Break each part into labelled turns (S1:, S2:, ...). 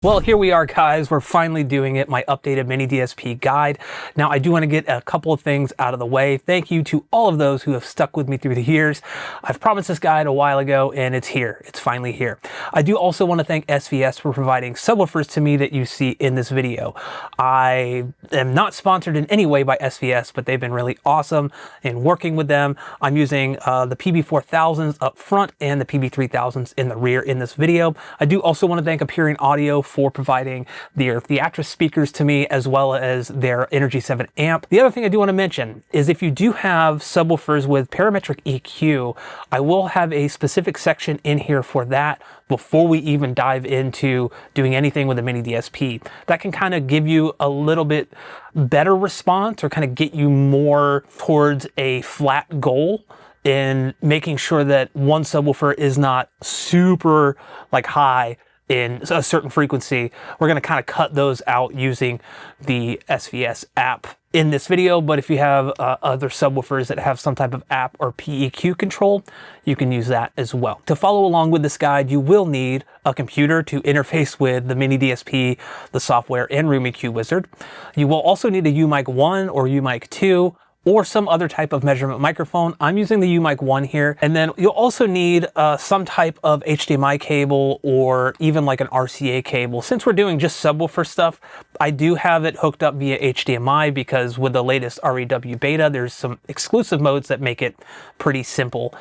S1: Well, here we are, guys. We're finally doing it, my updated miniDSP guide. Now, I do want to get a couple of things out of the way. Thank you to all of those who have stuck with me through the years. I've promised this guide a while ago, and it's here. It's finally here. I do also want to thank SVS for providing subwoofers to me that you see in this video. I am not sponsored in any way by SVS, but they've been really awesome in working with them. I'm using the PB4000s up front and the PB3000s in the rear in this video. I do also want to thank Appearing Audio for providing their Theatrics speakers to me, as well as their Energy 7 amp. The other thing I do want to mention is if you do have subwoofers with parametric EQ, I will have a specific section in here for that before we even dive into doing anything with a miniDSP. That can kind of give you a little bit better response, or kind of get you more towards a flat goal in making sure that one subwoofer is not super like high in a certain frequency. We're going to kind of cut those out using the SVS app in this video, but if you have other subwoofers that have some type of app or PEQ control, you can use that as well. To follow along with this guide, you will need a computer to interface with the miniDSP, the software, and REW EQ wizard. You will also need a UMIK 1 or UMIK 2, or some other type of measurement microphone. I'm using the UMIK 1 here. And then you'll also need some type of HDMI cable, or even like an RCA cable. Since we're doing just subwoofer stuff, I do have it hooked up via HDMI, because with the latest REW beta, there's some exclusive modes that make it pretty simple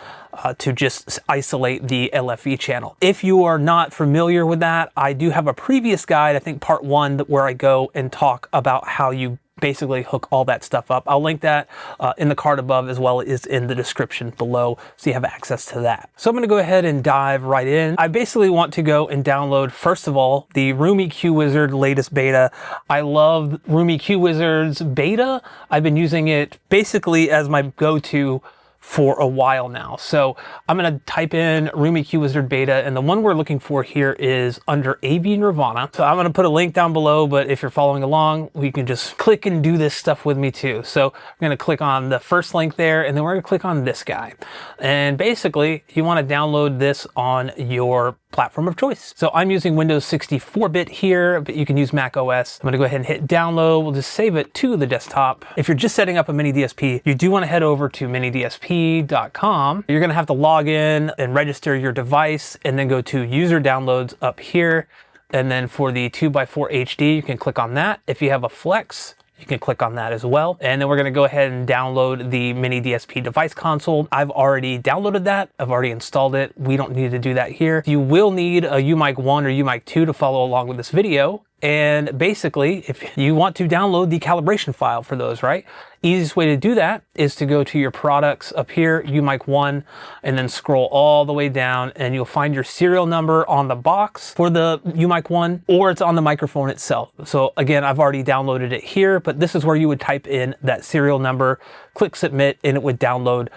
S1: to just isolate the LFE channel. If you are not familiar with that, I do have a previous guide, I think part 1, where I go and talk about how you basically hook all that stuff up. I'll link that in the card above, as well as in the description below, so you have access to that. So I'm going to go ahead and dive right in. I basically want to go and download, first of all, the REW EQ wizard latest beta. I love REW EQ wizard's beta. I've been using it basically as my go-to for a while now. So I'm going to type in REW EQ wizard beta, and the one we're looking for here is under AV Nirvana. So I'm going to put a link down below, but if you're following along, we can just click and do this stuff with me too. So I'm going to click on the first link there, and then we're going to click on this guy. And basically you want to download this on your platform of choice. So I'm using Windows 64-bit here, but you can use Mac OS. I'm going to go ahead and hit download. We'll just save it to the desktop. If you're just setting up a miniDSP, you do want to head over to miniDSP.com. You're going to have to log in and register your device, and then go to user downloads up here. And then for the 2x4HD, you can click on that. If you have a Flex, you can click on that as well. And then we're going to go ahead and download the miniDSP device console. I've already downloaded that. I've already installed it. We don't need to do that here. You will need a UMIK 1 or UMIK 2 to follow along with this video. And basically, if you want to download the calibration file for those, right? Easiest way to do that is to go to your products up here, UMIK 1, and then scroll all the way down, and you'll find your serial number on the box for the UMIK 1, or it's on the microphone itself. So again, I've already downloaded it here, but this is where you would type in that serial number, click submit, and it would download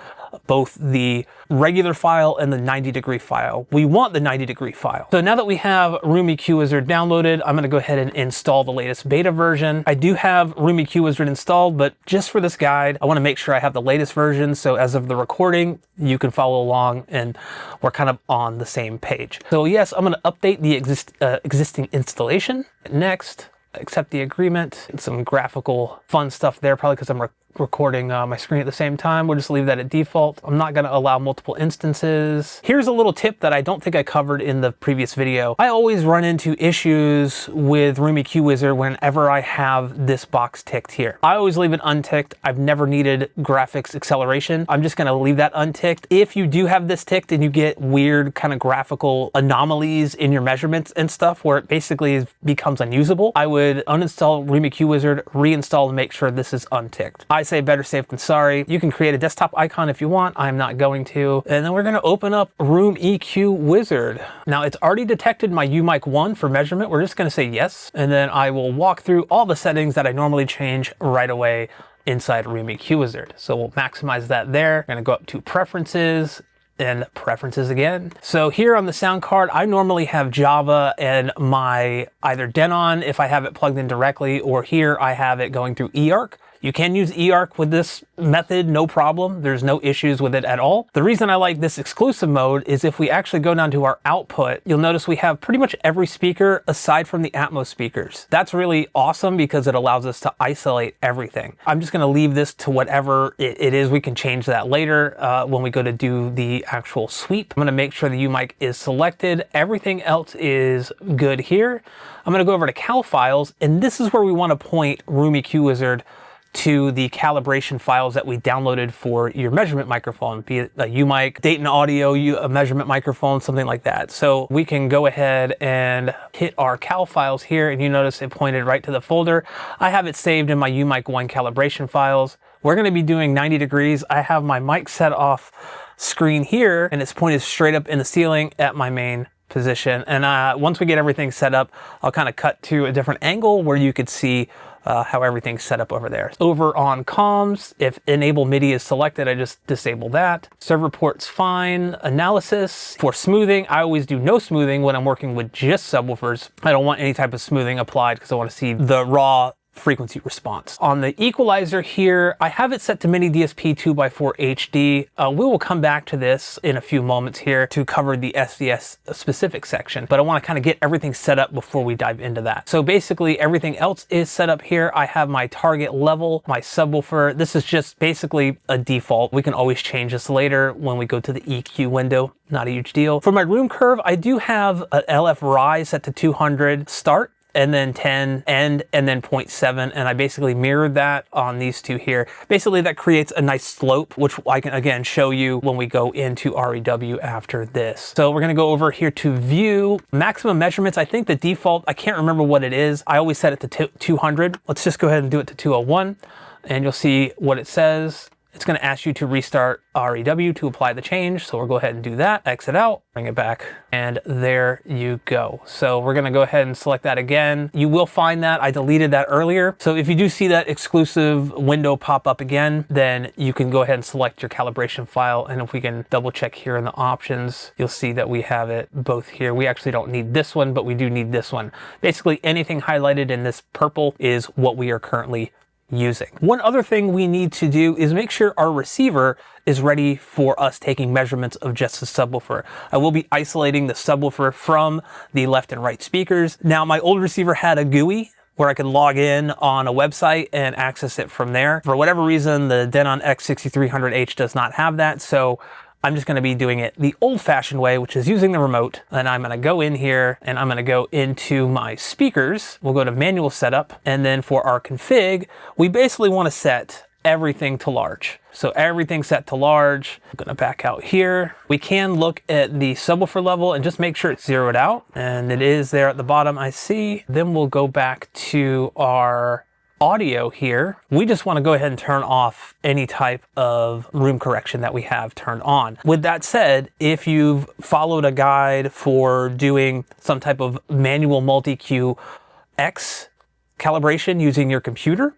S1: both the regular file and the 90-degree file. We want the 90-degree file. So now that we have REW EQ wizard downloaded, I'm going to go ahead and install the latest beta version. I do have REW EQ wizard installed, but just for this guide, I want to make sure I have the latest version. So as of the recording, you can follow along and we're kind of on the same page. So yes, I'm going to update the existing installation. Next, accept the agreement, and some graphical fun stuff there, probably because I'm recording my screen at the same time. We'll just leave that at default. I'm not going to allow multiple instances. Here's a little tip that I don't think I covered in the previous video. I always run into issues with REW EQ wizard whenever I have this box ticked here. I always leave it unticked. I've never needed graphics acceleration. I'm just going to leave that unticked. If you do have this ticked and you get weird kind of graphical anomalies in your measurements and stuff where it basically becomes unusable, I would uninstall REW EQ wizard, reinstall, and make sure this is unticked. I say better safe than sorry. You can create a desktop icon if you want. I'm not going to. And then we're going to open up REW EQ wizard. Now it's already detected my UMIK 1 for measurement. We're just going to say yes. And then I will walk through all the settings that I normally change right away inside REW EQ wizard. So we'll maximize that there. We're going to go up to preferences, and preferences again. So here on the sound card, I normally have Java and my either Denon if I have it plugged in directly, or here I have it going through eARC. You can use eARC with this method, no problem. There's no issues with it at all. The reason I like this exclusive mode is if we actually go down to our output, you'll notice we have pretty much every speaker aside from the Atmos speakers. That's really awesome because it allows us to isolate everything. I'm just gonna leave this to whatever it is. We can change that later when we go to do the actual sweep. I'm gonna make sure the UMIK is selected. Everything else is good here. I'm gonna go over to Cal Files, and this is where we wanna point REW EQ Wizard to the calibration files that we downloaded for your measurement microphone, be it a UMIK, Dayton Audio, a measurement microphone, something like that. So we can go ahead and hit our cal files here, and you notice it pointed right to the folder. I have it saved in my UMIK 1 calibration files. We're gonna be doing 90 degrees. I have my mic set off screen here, and it's pointed straight up in the ceiling at my main position. And once we get everything set up, I'll kind of cut to a different angle where you could see how everything's set up over there. Over on comms, if enable MIDI is selected, I just disable that. Server port's fine. Analysis, for smoothing, I always do no smoothing when I'm working with just subwoofers. I don't want any type of smoothing applied because I want to see the raw frequency response. On the equalizer here, I have it set to miniDSP 2x4HD. We will come back to this in a few moments here to cover the SDS specific section, but I want to kind of get everything set up before we dive into that. So basically everything else is set up here. I have my target level, my subwoofer. This is just basically a default. We can always change this later when we go to the EQ window. Not a huge deal. For my room curve, I do have an LF rise set to 200 start, and then 10 end, and then 0.7, and I basically mirrored that on these two here. Basically that creates a nice slope, which I can again show you when we go into REW after this. So we're gonna go over here to view maximum measurements. I think the default, I can't remember what it is. I always set it to 200. Let's just go ahead and do it to 201, and you'll see what it says. It's going to ask you to restart REW to apply the change. So we'll go ahead and do that, exit out, bring it back, and there you go. So we're going to go ahead and select that again. You will find that I deleted that earlier. So if you do see that exclusive window pop up again, then you can go ahead and select your calibration file. And if we can double check here in the options, you'll see that we have it both here. We actually don't need this one, but we do need this one. Basically anything highlighted in this purple is what we are currently using. One other thing we need to do is make sure our receiver is ready for us taking measurements of just the subwoofer. I will be isolating the subwoofer from the left and right speakers. Now, my old receiver had a GUI where I could log in on a website and access it from there. For whatever reason, the Denon X6300H does not have that, so I'm just going to be doing it the old-fashioned way, which is using the remote. And I'm going to go in here and I'm going to go into my speakers. We'll go to manual setup. And then for our config, we basically want to set everything to large. So everything's set to large. I'm going to back out here. We can look at the subwoofer level and just make sure it's zeroed out. And it is there at the bottom, I see. Then we'll go back to our audio here. We just want to go ahead and turn off any type of room correction that we have turned on. With that said, if you've followed a guide for doing some type of manual multi-Q X calibration using your computer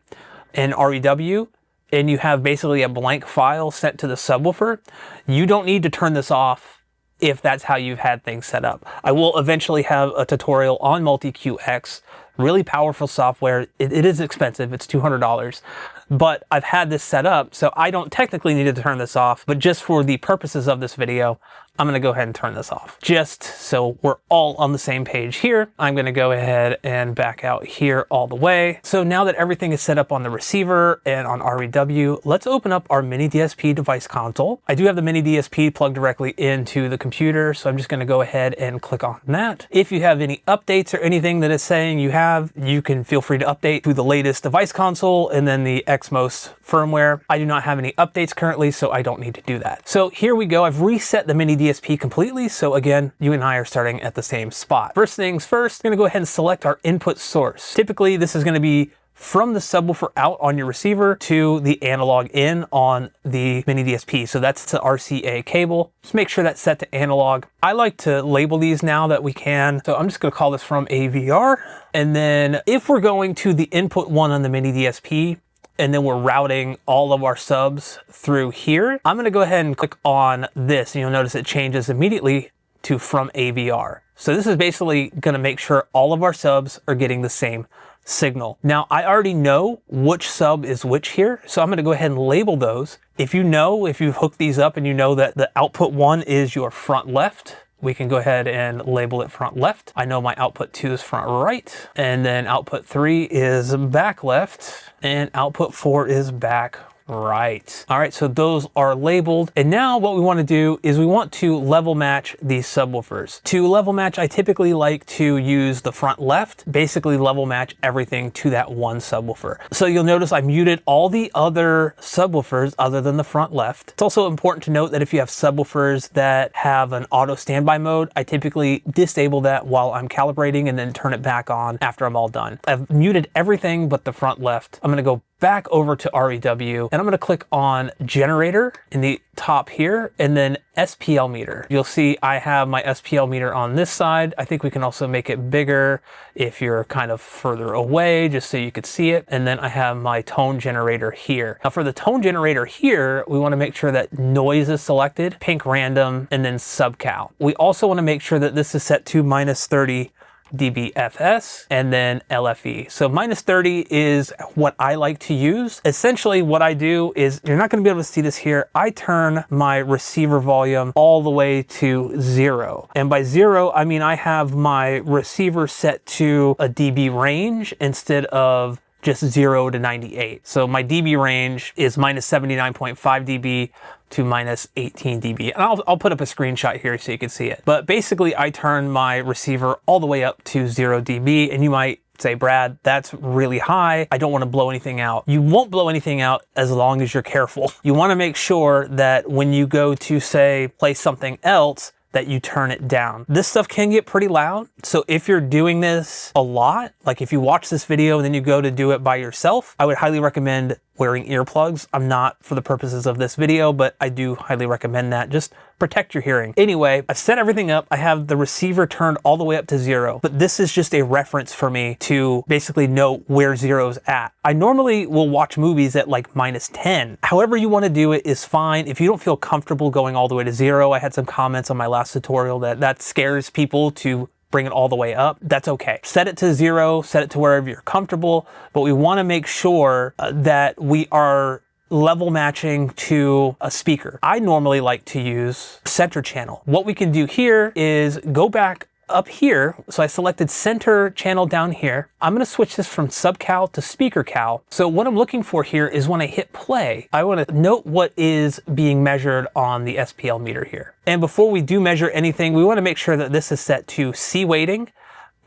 S1: in REW, and you have basically a blank file sent to the subwoofer, you don't need to turn this off if that's how you've had things set up. I will eventually have a tutorial on Multi-Q X. Really powerful software. It is expensive, it's $200, but I've had this set up, so I don't technically need to turn this off, but just for the purposes of this video, I'm gonna go ahead and turn this off. Just so we're all on the same page here, I'm gonna go ahead and back out here all the way. So now that everything is set up on the receiver and on REW, let's open up our miniDSP device console. I do have the miniDSP plugged directly into the computer, so I'm just gonna go ahead and click on that. If you have any updates or anything that is saying you can feel free to update to the latest device console and then the XMOS firmware. I do not have any updates currently, so I don't need to do that. So here we go. I've reset the miniDSP completely. So again, you and I are starting at the same spot. First things first, I'm gonna go ahead and select our input source. Typically, this is gonna be from the subwoofer out on your receiver to the analog in on the miniDSP. So that's the RCA cable. Just make sure that's set to analog. I like to label these now that we can. So I'm just gonna call this from AVR. And then if we're going to the input one on the miniDSP, and then we're routing all of our subs through here, I'm gonna go ahead and click on this, and you'll notice it changes immediately to from AVR. So this is basically gonna make sure all of our subs are getting the same signal. Now, I already know which sub is which here, so I'm gonna go ahead and label those. If you've hooked these up and you know that the output 1 is your front left, we can go ahead and label it front left. I know my output 2 is front right, and then output 3 is back left, and output 4 is back right. All right, so those are labeled. And now what we want to do is we want to level match these subwoofers. To level match, I typically like to use the front left, basically level match everything to that one subwoofer. So you'll notice I muted all the other subwoofers other than the front left. It's also important to note that if you have subwoofers that have an auto standby mode, I typically disable that while I'm calibrating and then turn it back on after I'm all done. I've muted everything but the front left. I'm gonna go back over to REW and I'm going to click on generator in the top here and then SPL meter. You'll see I have my SPL meter on this side. I think we can also make it bigger if you're kind of further away just so you could see it. And then I have my tone generator here. Now for the tone generator here, we want to make sure that noise is selected, pink random, and then subcal. We also want to make sure that this is set to -30 dBFS and then LFE. So -30 is what I like to use. Essentially what I do is, you're not going to be able to see this here, I turn my receiver volume all the way to 0. And by 0, I mean I have my receiver set to a dB range instead of just 0 to 98. So my dB range is -79.5 dB to -18 dB. And I'll put up a screenshot here so you can see it. But basically I turn my receiver all the way up to 0 dB, and you might say, Brad, that's really high. I don't want to blow anything out. You won't blow anything out as long as you're careful. You want to make sure that when you go to, say, play something else, that you turn it down. This stuff can get pretty loud. So if you're doing this a lot, like if you watch this video and then you go to do it by yourself, I would highly recommend wearing earplugs. I'm not for the purposes of this video, but I do highly recommend that. Just protect your hearing. Anyway, I've set everything up. I have the receiver turned all the way up to 0, but this is just a reference for me to basically know where 0's at. I normally will watch movies at like -10. However you want to do it is fine. If you don't feel comfortable going all the way to 0, I had some comments on my last tutorial that scares people to bring it all the way up. That's okay. Set it to 0, set it to wherever you're comfortable, but we want to make sure that we are level matching to a speaker. I normally like to use center channel. What we can do here is go back up here. So I selected center channel down here. I'm going to switch this from subcal to speaker cal. So what I'm looking for here is when I hit play, I want to note what is being measured on the SPL meter here. And before we do measure anything, we want to make sure that this is set to C weighting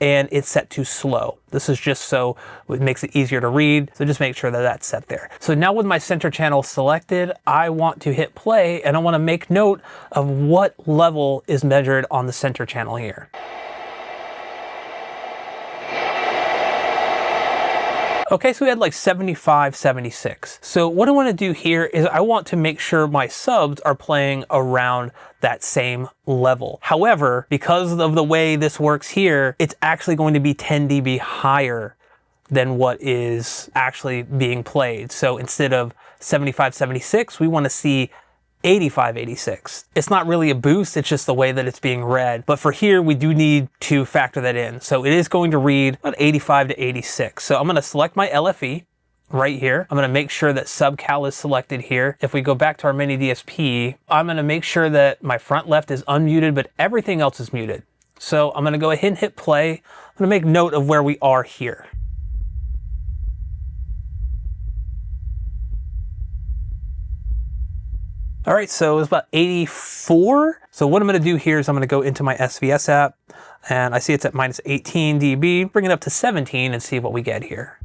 S1: and it's set to slow. This is just so it makes it easier to read. So just make sure that that's set there. So now with my center channel selected, I want to hit play and I want to make note of what level is measured on the center channel here. Okay, so we had like 75, 76. So what I want to do here is I want to make sure my subs are playing around that same level. However, because of the way this works here, it's actually going to be 10 dB higher than what is actually being played. So instead of 75, 76, we want to see 85, 86. It's not really a boost, it's just the way that it's being read. But for here, we do need to factor that in. So it is going to read about 85 to 86. So I'm going to select my LFE right here. I'm going to make sure that subcal is selected here. If we go back to our miniDSP, I'm going to make sure that my front left is unmuted, but everything else is muted. So I'm going to go ahead and hit play. I'm going to make note of where we are here. All right, so it's about 84. So what I'm going to do here is I'm going to go into my SVS app and I see it's at -18 dB. Bring it up to 17 and see what we get here.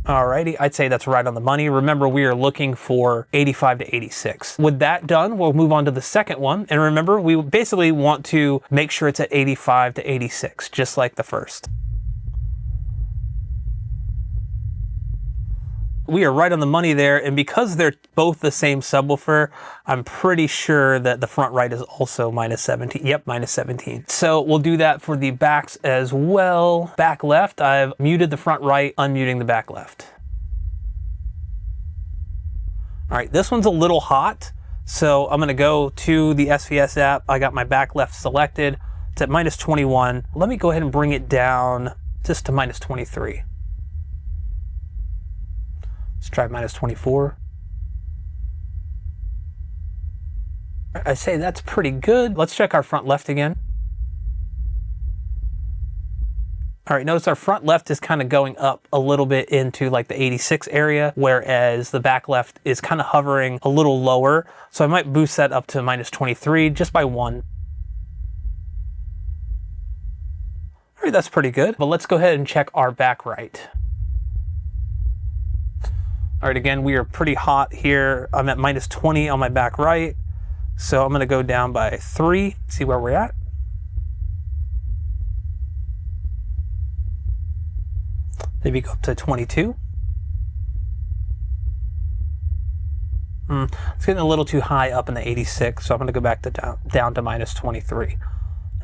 S1: Alrighty, I'd say that's right on the money. Remember, we are looking for 85 to 86. With that done, we'll move on to the second one. And remember, we basically want to make sure it's at 85 to 86, just like the first. We are right on the money there, and because they're both the same subwoofer, I'm pretty sure that the front right is also -17. Yep, -17. So we'll do that for the backs as well. Back left, I've muted the front right, unmuting the back left. All right, this one's a little hot, So I'm gonna go to the SVS app. I got my back left selected. It's at minus 21. Let me go ahead and bring it down just to minus 23. Let's try minus 24. I say that's pretty good. Let's check our front left again. All right, notice our front left is kind of going up a little bit into like the 86 area, whereas the back left is kind of hovering a little lower. So I might boost that up to minus 23 just by 1. All right, that's pretty good. But let's go ahead and check our back right. All right, again, we are pretty hot here. I'm at minus 20 on my back right. So I'm gonna go down by 3, see where we're at. Maybe go up to 22. It's getting a little too high up in the 86, so I'm gonna go back to down to minus 23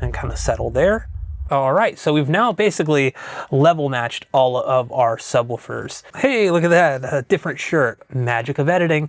S1: and kind of settle there. All right, so we've now basically level matched all of our subwoofers. Hey, look at that, a different shirt, magic of editing.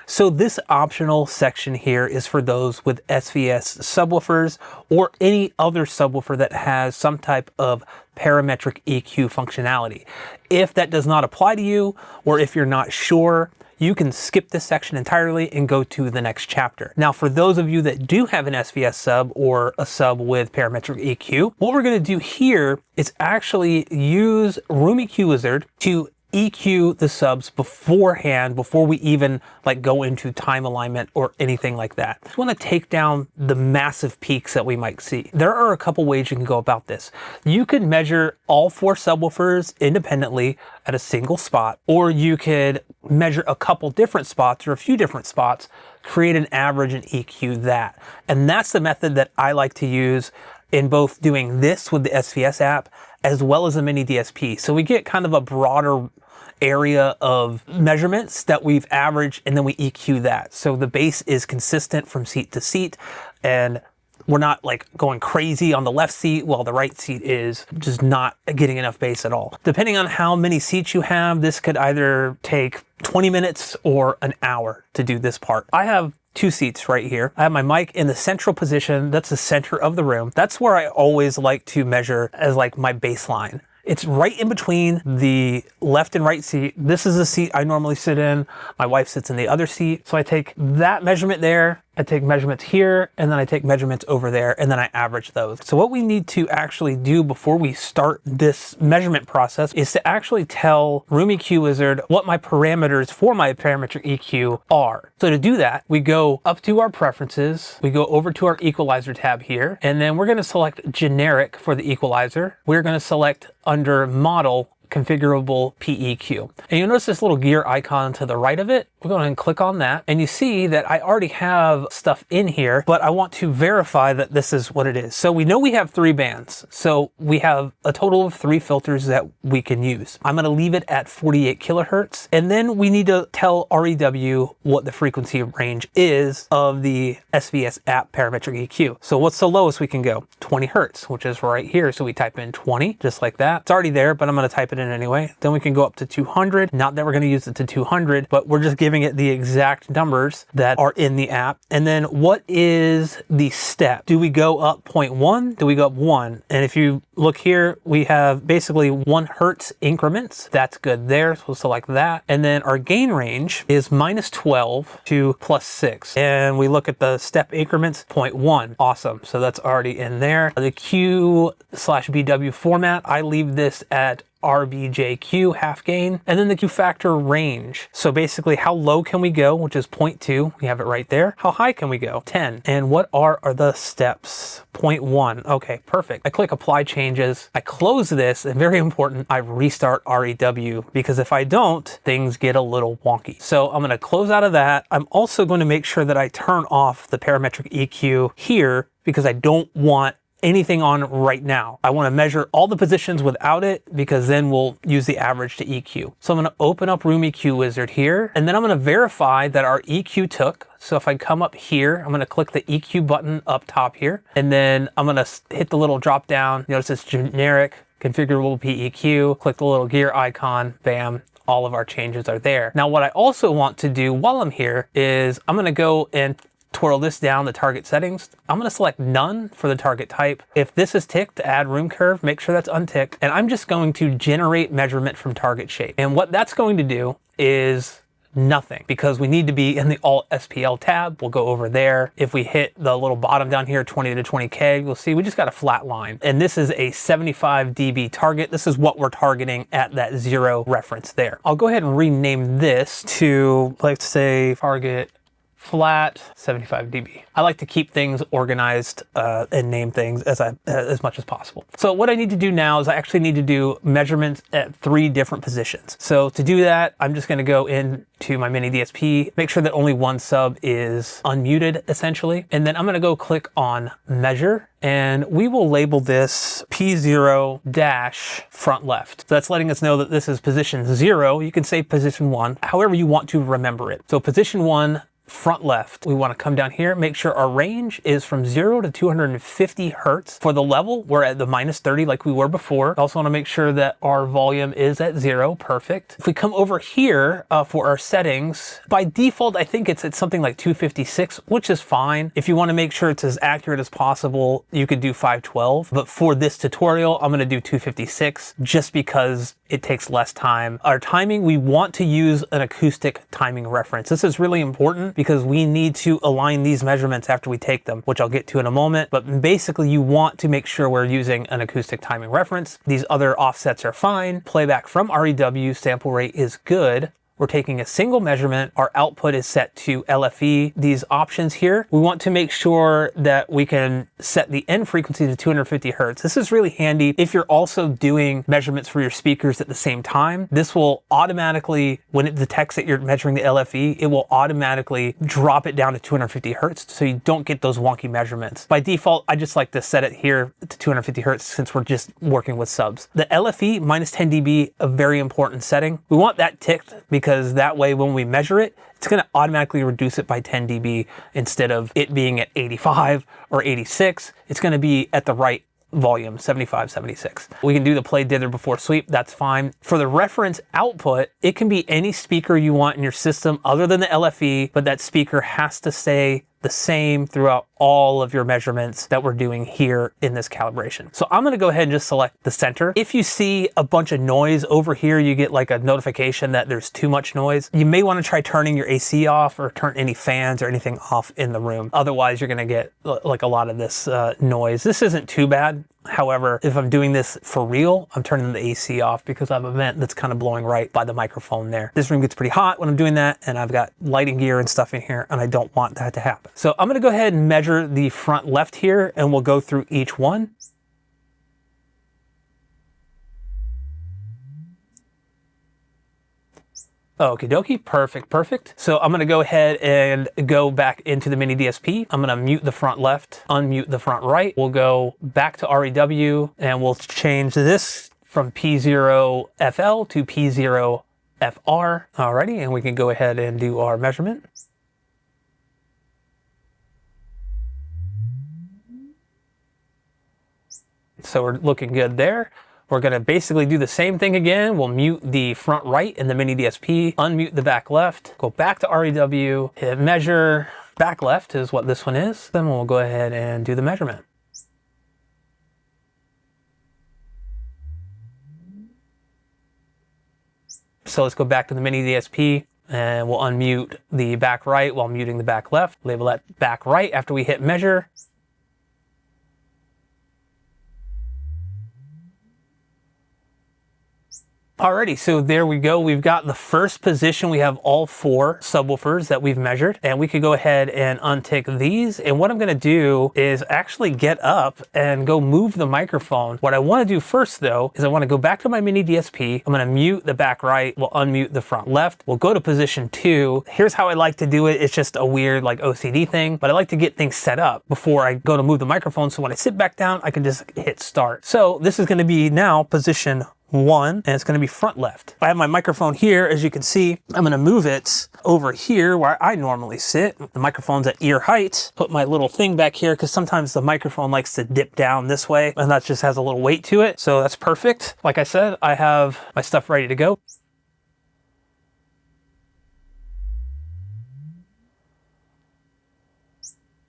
S1: So this optional section here is for those with SVS subwoofers or any other subwoofer that has some type of parametric EQ functionality. If that does not apply to you, or if you're not sure, you can skip this section entirely and go to the next chapter. Now, for those of you that do have an SVS sub or a sub with parametric EQ, what we're gonna do here is actually use REW EQ Wizard to EQ the subs beforehand, before we even like go into time alignment or anything like that. I just want to take down the massive peaks that we might see. There are a couple ways you can go about this. You could measure all 4 subwoofers independently at a single spot, or you could measure a couple different spots or a few different spots, create an average and EQ that. And that's the method that I like to use in both doing this with the SVS app as well as the miniDSP. So we get kind of a broader area of measurements that we've averaged, and then we EQ that. So the bass is consistent from seat to seat, and we're not like going crazy on the left seat while the right seat is just not getting enough bass at all. Depending on how many seats you have, this could either take 20 minutes or an hour to do this part. I have 2 seats right here. I have my mic in the central position. That's the center of the room. That's where I always like to measure as like my baseline. It's right in between the left and right seat. This is the seat I normally sit in. My wife sits in the other seat. So I take that measurement there, I take measurements here, and then I take measurements over there, and then I average those. So what we need to actually do before we start this measurement process is to actually tell REW EQ Wizard what my parameters for my parametric EQ are. So to do that, we go up to our preferences, we go over to our equalizer tab here, and then we're gonna select generic for the equalizer. We're gonna select under model configurable PEQ. And you'll notice this little gear icon to the right of it. We're going to click on that, and you see that I already have stuff in here, but I want to verify that this is what it is. So we know we have 3 bands. So we have a total of 3 filters that we can use. I'm going to leave it at 48 kilohertz. And then we need to tell REW what the frequency range is of the SVS app parametric EQ. So what's the lowest we can go? 20 hertz, which is right here. So we type in 20, just like that. It's already there, but I'm going to type it in anyway. Then we can go up to 200. Not that we're going to use it to 200, but we're just giving it the exact numbers that are in the app. And then what is the step? Do we go up 0.1? Do we go up 1? And if you look here, we have basically 1 hertz increments. That's good there. So we'll select that. And then our gain range is -12 to +6. And we look at the step increments, 0.1. Awesome. So that's already in there. The Q/BW format, I leave this at RBJQ half gain, and then the Q factor range. So basically how low can we go, which is 0.2. We have it right there. How high can we go? 10. And what are the steps? 0.1. Okay, perfect. I click apply changes. I close this, and very important, I restart REW, because if I don't, things get a little wonky. So I'm going to close out of that. I'm also going to make sure that I turn off the parametric EQ here, because I don't want anything on right now. I want to measure all the positions without it, because then we'll use the average to EQ. So I'm going to open up REW EQ Wizard here, and then I'm going to verify that our EQ took. So if I come up here, I'm going to click the EQ button up top here, and then I'm going to hit the little drop down. Notice it's generic, configurable PEQ, click the little gear icon, bam, all of our changes are there. Now, what I also want to do while I'm here is I'm going to go and twirl this down the target settings. I'm going to select none for the target type. If this is ticked to add room curve, make sure that's unticked. And I'm just going to generate measurement from target shape. And what that's going to do is nothing, because we need to be in the Alt SPL tab. We'll go over there. If we hit the little bottom down here, 20 to 20K, you'll see we just got a flat line. And this is a 75 dB target. This is what we're targeting at that 0 reference there. I'll go ahead and rename this to, let's say, target flat 75 dB. I like to keep things organized and name things as much as possible. So what I need to do now is I actually need to do measurements at 3 different positions. So to do that, I'm just going to go into my miniDSP, make sure that only one sub is unmuted essentially. And then I'm going to go click on measure, and we will label this P0 dash front left. So that's letting us know that this is position 0. You can say position 1, however you want to remember it. So position 1, front left. We want to come down here, make sure our range is from 0 to 250 hertz. For the level, we're at the -30 like we were before. Also want to make sure that our volume is at 0. Perfect. If we come over here for our settings, by default, I think it's at something like 256, which is fine. If you want to make sure it's as accurate as possible, you could do 512. But for this tutorial, I'm going to do 256 just because it takes less time. Our timing, we want to use an acoustic timing reference. This is really important because we need to align these measurements after we take them, which I'll get to in a moment. But basically, you want to make sure we're using an acoustic timing reference. These other offsets are fine. Playback from REW, sample rate is good. We're taking a single measurement. Our output is set to LFE. These options here, we want to make sure that we can set the end frequency to 250 hertz. This is really handy if you're also doing measurements for your speakers at the same time. This will automatically, when it detects that you're measuring the LFE, it will automatically drop it down to 250 hertz so you don't get those wonky measurements. By default, I just like to set it here to 250 hertz since we're just working with subs. The LFE minus 10 dB, a very important setting. We want that ticked because that way when we measure it, it's going to automatically reduce it by 10 dB instead of it being at 85 or 86. It's going to be at the right volume, 75, 76. We can do the play dither before sweep, that's fine. For the reference output, it can be any speaker you want in your system other than the LFE, but that speaker has to stay the same throughout all of your measurements that we're doing here in this calibration. So I'm gonna go ahead and just select the center. If you see a bunch of noise over here, you get like a notification that there's too much noise. You may wanna try turning your AC off or turn any fans or anything off in the room. Otherwise, you're gonna get like a lot of this noise. This isn't too bad. However, if I'm doing this for real, I'm turning the AC off because I have a vent that's kind of blowing right by the microphone there. This room gets pretty hot when I'm doing that, and I've got lighting gear and stuff in here, and I don't want that to happen. So I'm gonna go ahead and measure the front left here, and we'll go through each one. Okie dokie, perfect, perfect. So I'm gonna go ahead and go back into the miniDSP. I'm gonna mute the front left, unmute the front right. We'll go back to REW and we'll change this from P0FL to P0FR. Alrighty, and we can go ahead and do our measurement. So we're looking good there. We're gonna basically do the same thing again. We'll mute the front right in the miniDSP, unmute the back left, go back to REW, hit measure. Back left is what this one is. Then we'll go ahead and do the measurement. So let's go back to the miniDSP and we'll unmute the back right while muting the back left. Label that back right after we hit measure. Alrighty, so there we go. We've got the first position. We have all 4 subwoofers that we've measured, and we could go ahead and untick these. And what I'm gonna do is actually get up and go move the microphone. What I wanna do first though, is I wanna go back to my miniDSP. I'm gonna mute the back right. We'll unmute the front left. We'll go to position 2. Here's how I like to do it. It's just a weird like OCD thing, but I like to get things set up before I go to move the microphone. So when I sit back down, I can just hit start. So this is gonna be now position 1, and it's gonna be front left. I have my microphone here, as you can see. I'm gonna move it over here where I normally sit. The microphone's at ear height. Put my little thing back here because sometimes the microphone likes to dip down this way, and that just has a little weight to it. So that's perfect. Like I said, I have my stuff ready to go.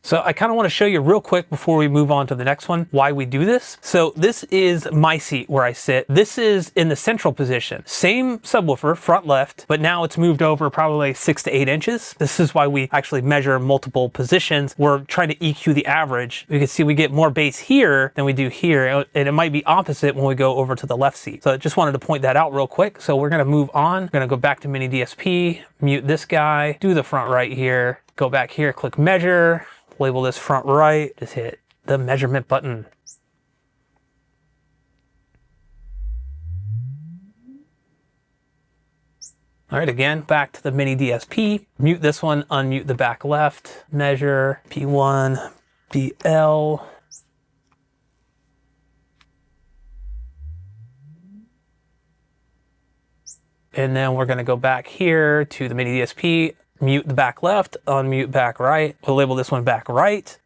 S1: So I kind of want to show you real quick before we move on to the next one, why we do this. So this is my seat where I sit. This is in the central position. Same subwoofer, front left, but now it's moved over probably 6 to 8 inches. This is why we actually measure multiple positions. We're trying to EQ the average. You can see we get more bass here than we do here, and it might be opposite when we go over to the left seat. So I just wanted to point that out real quick. So we're gonna move on. We're gonna go back to miniDSP, mute this guy, do the front right here, go back here, click measure, label this front right, just hit the measurement button. All right, again, back to the miniDSP, mute this one, unmute the back left, measure P1, BL. And then we're gonna go back here to the miniDSP, mute the back left, unmute back right. We'll label this one back right.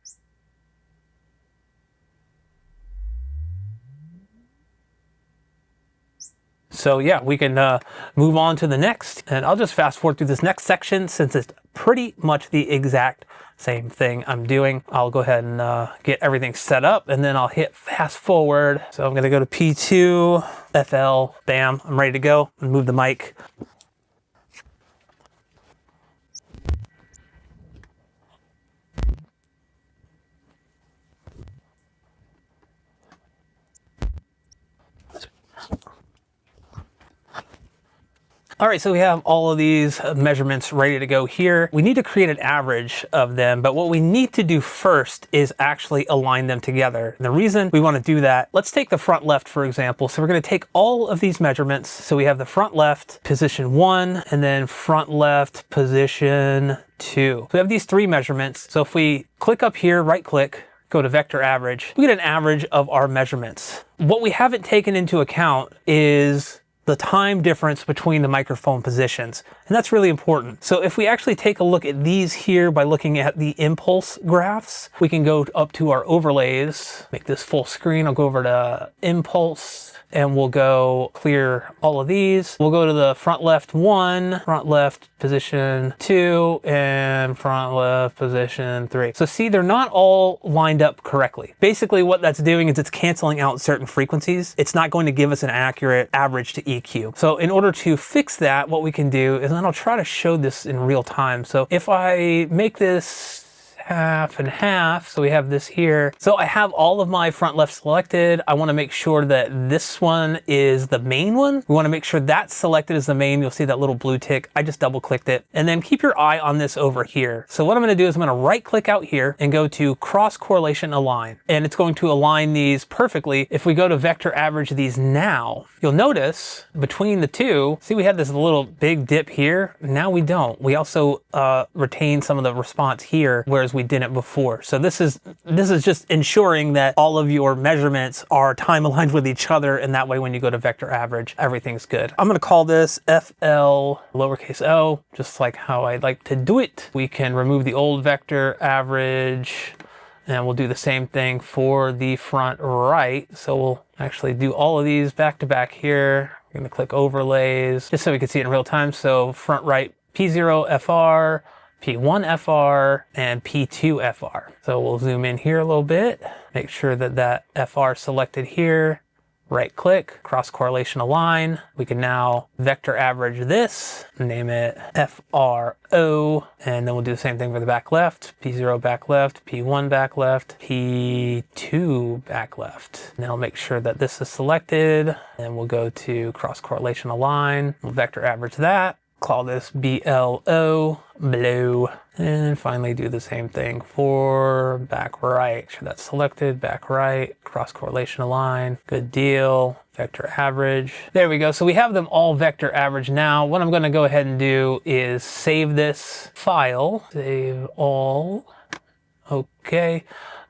S1: So yeah, we can move on to the next, and I'll just fast forward through this next section since it's pretty much the exact same thing I'm doing. I'll go ahead and get everything set up, and then I'll hit fast forward. So I'm gonna go to P2, FL, bam, I'm ready to go, and move the mic. All right, so we have all of these measurements ready to go here. We need to create an average of them, but what we need to do first is actually align them together. And the reason we want to do that, let's take the front left, for example. So we're going to take all of these measurements. So we have the front left, position 1, and then front left, position 2. So we have these 3 measurements. So if we click up here, right click, go to vector average, we get an average of our measurements. What we haven't taken into account is the time difference between the microphone positions. And that's really important. So if we actually take a look at these here by looking at the impulse graphs, we can go up to our overlays, make this full screen. I'll go over to impulse, and we'll go clear all of these. We'll go to the front left 1, front left position 2, and front left position 3. So see, they're not all lined up correctly. Basically what that's doing is it's canceling out certain frequencies. It's not going to give us an accurate average to EQ. So in order to fix that, what we can do is, and I'll try to show this in real time. So if I make this half and half, so we have this here. So I have all of my front left selected. I want to make sure that this one is the main one. We want to make sure that's selected as the main. You'll see that little blue tick. I just double clicked it. And then keep your eye on this over here. So what I'm going to do is I'm going to right click out here and go to cross correlation align. And it's going to align these perfectly. If we go to vector average these now, you'll notice between the two, see we had this little big dip here. Now we don't. We also retain some of the response here, whereas we didn't before. So this is just ensuring that all of your measurements are time aligned with each other, and that way when you go to vector average, everything's good. I'm gonna call this FL lowercase o, just like how I like to do it. We can remove the old vector average, and we'll do the same thing for the front right. So we'll actually do all of these back to back here. We're gonna click overlays, just so we can see it in real time. So front right, P0 FR, P1 FR, and P2 FR. So we'll zoom in here a little bit, make sure that that FR is selected here, right click, cross correlation align. We can now vector average this, name it FRO, and then we'll do the same thing for the back left, P0 back left, P1 back left, P2 back left. Now make sure that this is selected, and we'll go to cross correlation align, we'll vector average that, call this BLO, blue, and finally do the same thing for back right. Make sure that's selected, back right, cross correlation align, good deal, vector average. There we go. So we have them all vector average now. What I'm going to go ahead and do is save this file, save all, okay,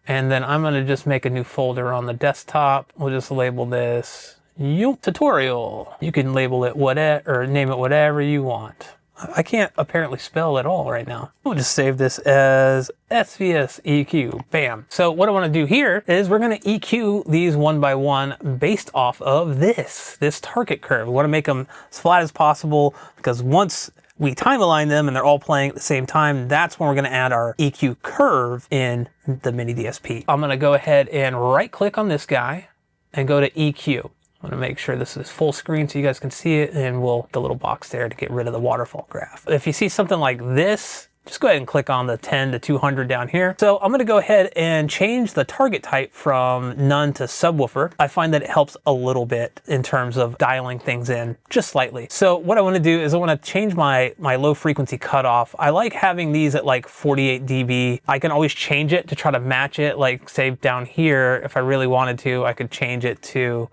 S1: and then I'm going to just make a new folder on the desktop. We'll just label this tutorial. You can label it whatever, or name it whatever you want. I can't apparently spell at all right now. We'll just save this as SVS EQ, bam. So what I want to do here is we're going to EQ these one by one based off of this target curve. We want to make them as flat as possible, because once we time align them and they're all playing at the same time, that's when we're gonna add our EQ curve in the miniDSP. I'm gonna go ahead and right click on this guy and go to EQ. I'm gonna make sure this is full screen so you guys can see it, and we'll the little box there to get rid of the waterfall graph. If you see something like this, just go ahead and click on the 10 to 200 down here. So I'm gonna go ahead and change the target type from none to subwoofer. I find that it helps a little bit in terms of dialing things in just slightly. So what I wanna do is I wanna change my low frequency cutoff. I like having these at like 48 dB. I can always change it to try to match it. Like say down here, if I really wanted to, I could change it to,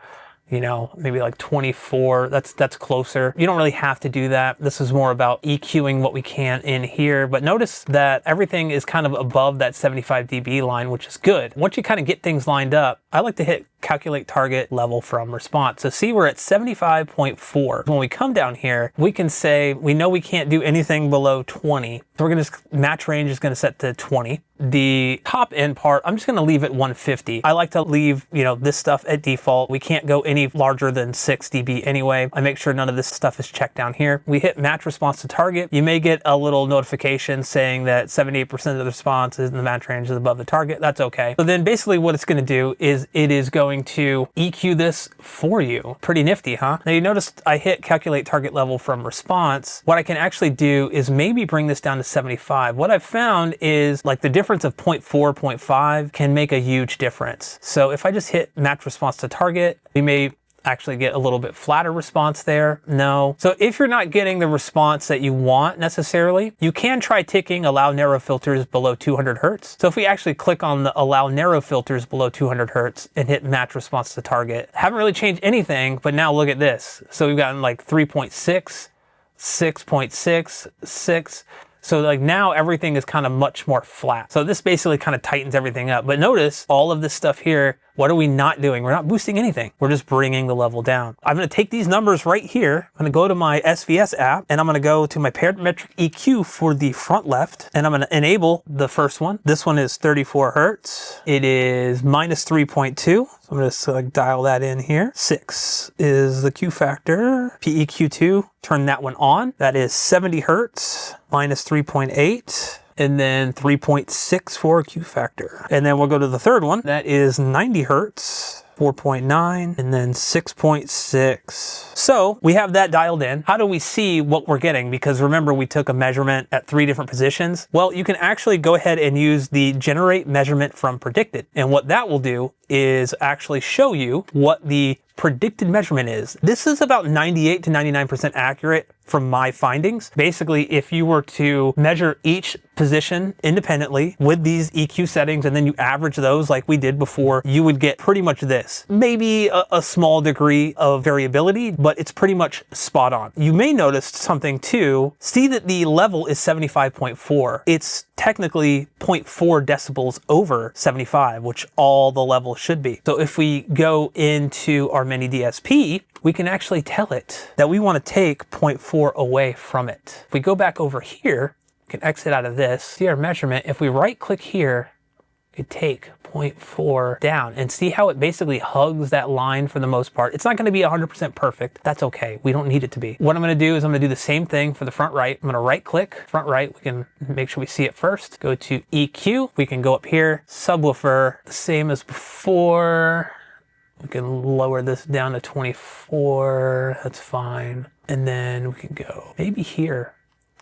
S1: you know, maybe like 24, that's closer. You don't really have to do that. This is more about EQing what we can in here, but notice that everything is kind of above that 75 dB line, which is good. Once you kind of get things lined up, I like to hit calculate target level from response. So see, we're at 75.4. When we come down here, we can say, we know we can't do anything below 20. So we're gonna, match range is gonna set to 20. The top end part, I'm just gonna leave it 150. I like to leave, you know, this stuff at default. We can't go any larger than 6 dB anyway. I make sure none of this stuff is checked down here. We hit match response to target. You may get a little notification saying that 78% of the response is in the match range is above the target. That's okay. So then basically what it's gonna do is it is going to EQ this for you. Pretty nifty, huh? Now you notice I hit calculate target level from response. What I can actually do is maybe bring this down to 75. What I've found is like the difference of 0.4, 0.5 can make a huge difference. So if I just hit match response to target, we may actually get a little bit flatter response there. No. So if you're not getting the response that you want necessarily, you can try ticking allow narrow filters below 200 Hertz. So if we actually click on the allow narrow filters below 200 Hertz and hit match response to target, haven't really changed anything, but now look at this. So we've gotten like 3.6, 6.6, 6. So like now everything is kind of much more flat. So this basically kind of tightens everything up. But notice all of this stuff here, what are we not doing? We're not boosting anything. We're just bringing the level down. I'm gonna take these numbers right here. I'm gonna go to my SVS app and I'm gonna go to my parametric EQ for the front left. And I'm gonna enable the first one. This one is 34 Hertz. It is minus 3.2. So I'm gonna select dial that in here. 6 is the Q factor. PEQ2, turn that one on. That is 70 Hertz, minus 3.8. And then 3.6 for Q factor. And then we'll go to the third one. That is 90 Hertz, 4.9, and then 6.6. So we have that dialed in. How do we see what we're getting? Because remember, we took a measurement at 3 different positions. Well, you can actually go ahead and use the generate measurement from predicted. And what that will do is actually show you what the predicted measurement is. This is about 98 to 99% accurate from my findings. Basically, if you were to measure each position independently with these EQ settings and then you average those like we did before, you would get pretty much this. Maybe a small degree of variability, but it's pretty much spot on. You may notice something too. See that the level is 75.4. It's technically 0.4 decibels over 75, which all the levels should be. So if we go into our miniDSP, we can actually tell it that we want to take 0.4 away from it. If we go back over here, we can exit out of this, see our measurement. If we right click here, we could take 0.4 down and see how it basically hugs that line for the most part. It's not going to be 100% perfect. That's okay. We don't need it to be. What I'm going to do is I'm going to do the same thing for the front right. I'm going to right click front right. We can make sure we see it first. Go to EQ. We can go up here. Subwoofer, the same as before. We can lower this down to 24. That's fine. And then we can go maybe here.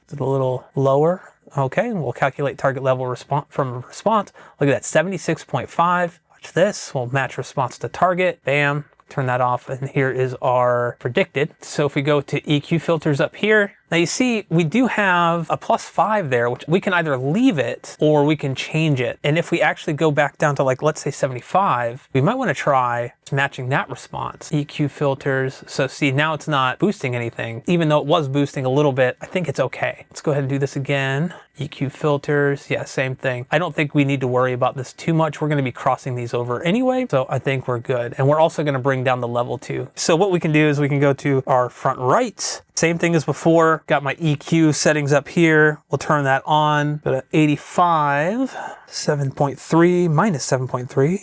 S1: It's a little lower. Okay, and we'll calculate target level from response. Look at that, 76.5. Watch this. We'll match response to target. Bam. Turn that off. And here is our predicted. So if we go to EQ filters up here, now you see we do have a +5 there, which we can either leave it or we can change it. And if we actually go back down to like, let's say 75, we might want to try matching that response. EQ filters. So see, now it's not boosting anything. Even though it was boosting a little bit, I think it's okay. Let's go ahead and do this again. EQ filters. Yeah, same thing. I don't think we need to worry about this too much. We're going to be crossing these over anyway. So I think we're good. And we're also going to bring down the level too. So what we can do is we can go to our front right. Same thing as before. Got my EQ settings up here. We'll turn that on. Go to 85, 7.3, minus 7.3.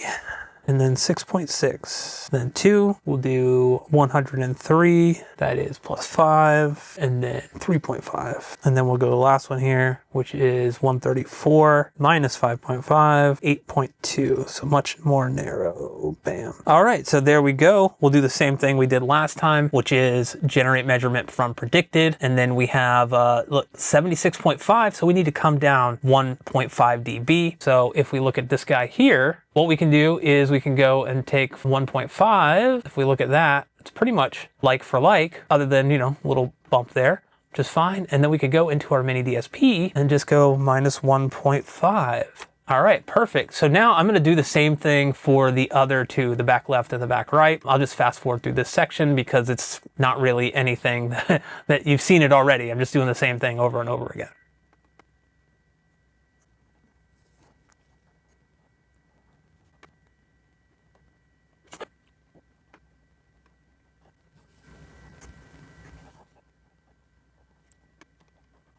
S1: and then 6.6. Then 2, we'll do 103, that is plus 5, and then 3.5. And then we'll go to the last one here, which is 134 minus 5.5, 8.2. So much more narrow. Bam. All right, so there we go. We'll do the same thing we did last time, which is generate measurement from predicted. And then we have, look, 76.5. So we need to come down 1.5 dB. So if we look at this guy here, what we can do is we can go and take 1.5. If we look at that, it's pretty much like for like, other than, you know, a little bump there, which is fine. And then we could go into our miniDSP and just go minus 1.5. All right, perfect. So now I'm gonna do the same thing for the other two, the back left and the back right. I'll just fast forward through this section because it's not really anything that you've seen it already. I'm just doing the same thing over and over again.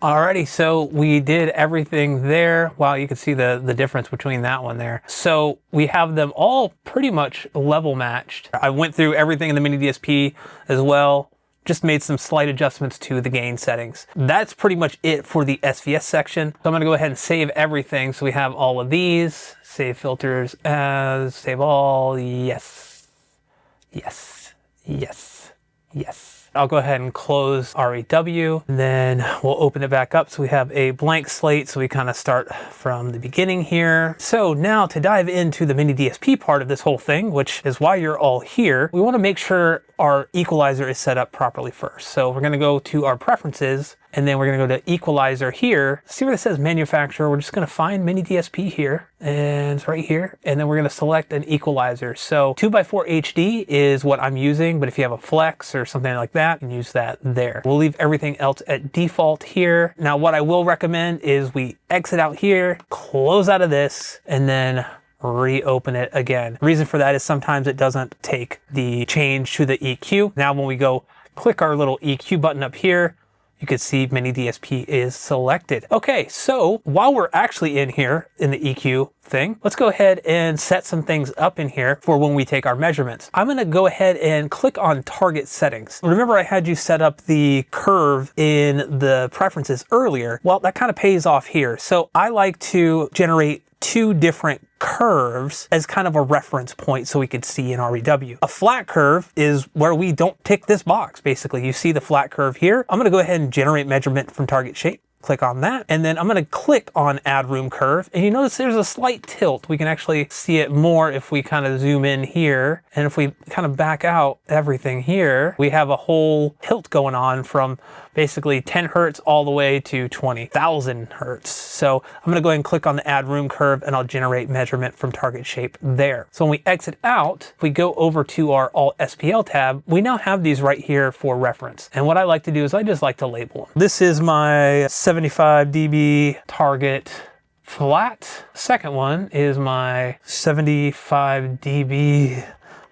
S1: Alrighty, so we did everything there. Wow, you can see the difference between that one there. So we have them all pretty much level matched. I went through everything in the miniDSP as well, just made some slight adjustments to the gain settings. That's pretty much it for the SVS section. So I'm gonna go ahead and save everything. So we have all of these, save filters as, save all, yes, yes, yes, yes. I'll go ahead and close REW, and then we'll open it back up so we have a blank slate, so we kind of start from the beginning here. So now to dive into the miniDSP part of this whole thing, which is why you're all here, we want to make sure our equalizer is set up properly first. So we're going to go to our preferences, and then we're going to go to equalizer here. See where it says manufacturer. We're just going to find miniDSP here, and it's right here. And then we're going to select an equalizer. So 2x4HD is what I'm using, but if you have a flex or something like that, you can use that there. We'll leave everything else at default here. Now, what I will recommend is we exit out here, close out of this, and then reopen it again. The reason for that is sometimes it doesn't take the change to the EQ. Now, when we go click our little EQ button up here, you can see miniDSP is selected. Okay, so while we're actually in here in the EQ thing, let's go ahead and set some things up in here for when we take our measurements. I'm gonna go ahead and click on target settings. Remember I had you set up the curve in the preferences earlier? Well, that kind of pays off here. So I like to generate two different curves as kind of a reference point so we could see in REW. A flat curve is where we don't tick this box, basically. You see the flat curve here. I'm gonna go ahead and generate measurement from target shape. Click on that, and then I'm gonna click on add room curve, and you notice there's a slight tilt. We can actually see it more if we kind of zoom in here, and if we kind of back out everything here, we have a whole tilt going on from basically 10 hertz all the way to 20,000 hertz. So I'm gonna go ahead and click on the add room curve, and I'll generate measurement from target shape there. So when we exit out, if we go over to our Alt SPL tab, we now have these right here for reference. And what I like to do is I just like to label them. This is my 75 dB target flat. Second one is my 75 dB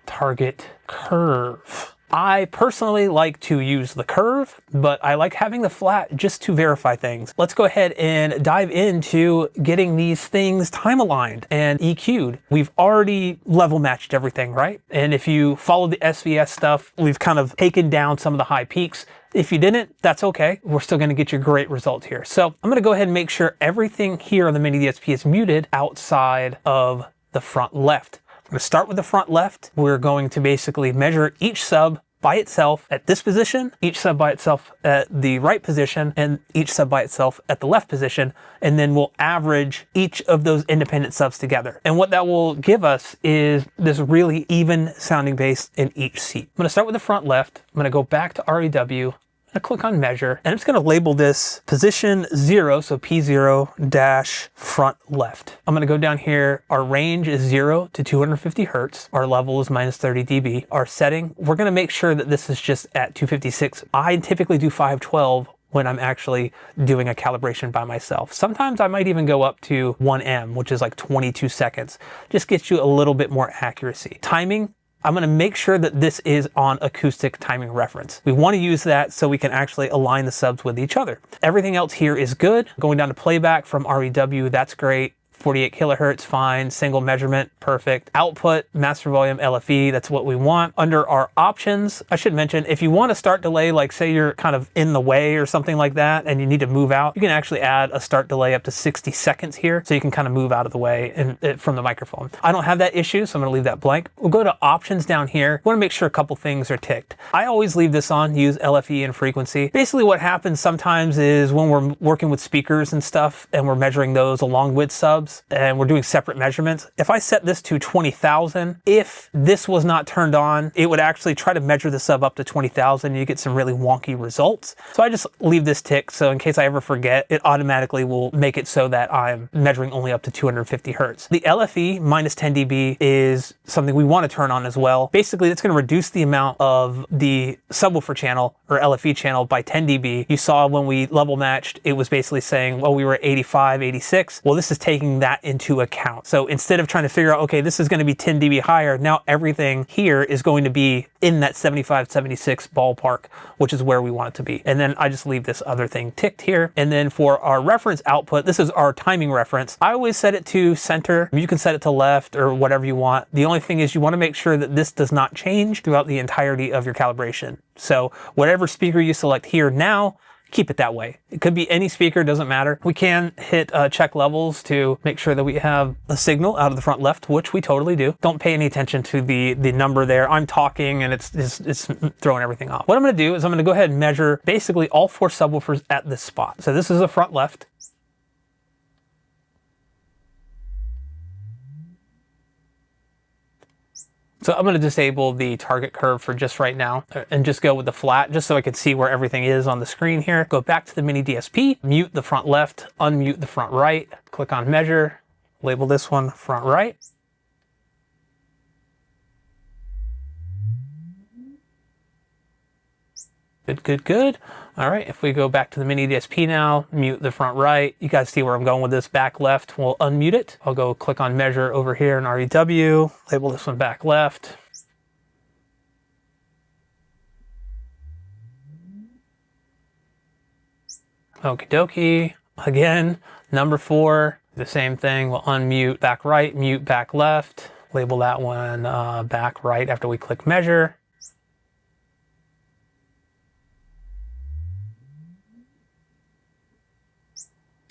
S1: target curve. I personally like to use the curve, but I like having the flat just to verify things. Let's go ahead and dive into getting these things time aligned and EQ'd. We've already level matched everything, right? And if you follow the SVS stuff, we've kind of taken down some of the high peaks. If you didn't, that's okay. We're still gonna get you great results here. So I'm gonna go ahead and make sure everything here on the miniDSP is muted outside of the front left. I'm gonna start with the front left. We're going to basically measure each sub by itself at this position, each sub by itself at the right position, and each sub by itself at the left position, and then we'll average each of those independent subs together. And what that will give us is this really even sounding bass in each seat. I'm gonna start with the front left. I'm gonna go back to REW. I'm gonna click on measure, and I'm just gonna label this position 0, so P0 dash front left. I'm gonna go down here. Our range is 0 to 250 hertz. Our level is minus 30 dB. Our setting, we're gonna make sure that this is just at 256. I typically do 512 when I'm actually doing a calibration by myself. Sometimes I might even go up to 1M, which is like 22 seconds. Just gets you a little bit more accuracy. Timing, I'm gonna make sure that this is on acoustic timing reference. We wanna use that so we can actually align the subs with each other. Everything else here is good. Going down to playback from REW, that's great. 48 kilohertz, fine. Single measurement, perfect. Output, master volume, LFE, that's what we want. Under our options, I should mention, if you want to start delay, like say you're kind of in the way or something like that, and you need to move out, you can actually add a start delay up to 60 seconds here, so you can kind of move out of the way from the microphone. I don't have that issue, so I'm gonna leave that blank. We'll go to options down here. We wanna make sure a couple things are ticked. I always leave this on, use LFE and frequency. Basically what happens sometimes is when we're working with speakers and stuff, and we're measuring those along with subs, and we're doing separate measurements, if I set this to 20,000, if this was not turned on, it would actually try to measure the sub up to 20,000, and you get some really wonky results. So I just leave this ticked, so in case I ever forget, it automatically will make it so that I'm measuring only up to 250 hertz. The LFE minus 10 dB is something we want to turn on as well. Basically, it's going to reduce the amount of the subwoofer channel or LFE channel by 10 dB. You saw when we level matched, it was basically saying, well, we were at 85, 86. Well, this is taking that into account. So instead of trying to figure out, okay, this is going to be 10 dB higher, now everything here is going to be in that 75, 76 ballpark, which is where we want it to be. And then I just leave this other thing ticked here. And then for our reference output, this is our timing reference. I always set it to center. You can set it to left or whatever you want. The only thing is you want to make sure that this does not change throughout the entirety of your calibration. So whatever speaker you select here now, keep it that way. It could be any speaker, doesn't matter. We can hit check levels to make sure that we have a signal out of the front left, which we totally do. Don't pay any attention to the number there. I'm talking and it's throwing everything off. What I'm gonna do is I'm gonna go ahead and measure basically all 4 subwoofers at this spot. So this is the front left. So I'm going to disable the target curve for just right now and just go with the flat, just so I can see where everything is on the screen here. Go back to the miniDSP, mute the front left, unmute the front right, click on measure, label this one front right. Good, good, good. All right, if we go back to the miniDSP now, mute the front right. You guys see where I'm going with this. Back left, we'll unmute it. I'll go click on measure over here in REW, label this one back left. Okie dokie. Again, number 4, the same thing. We'll unmute back right, mute back left. Label that one back right after we click measure.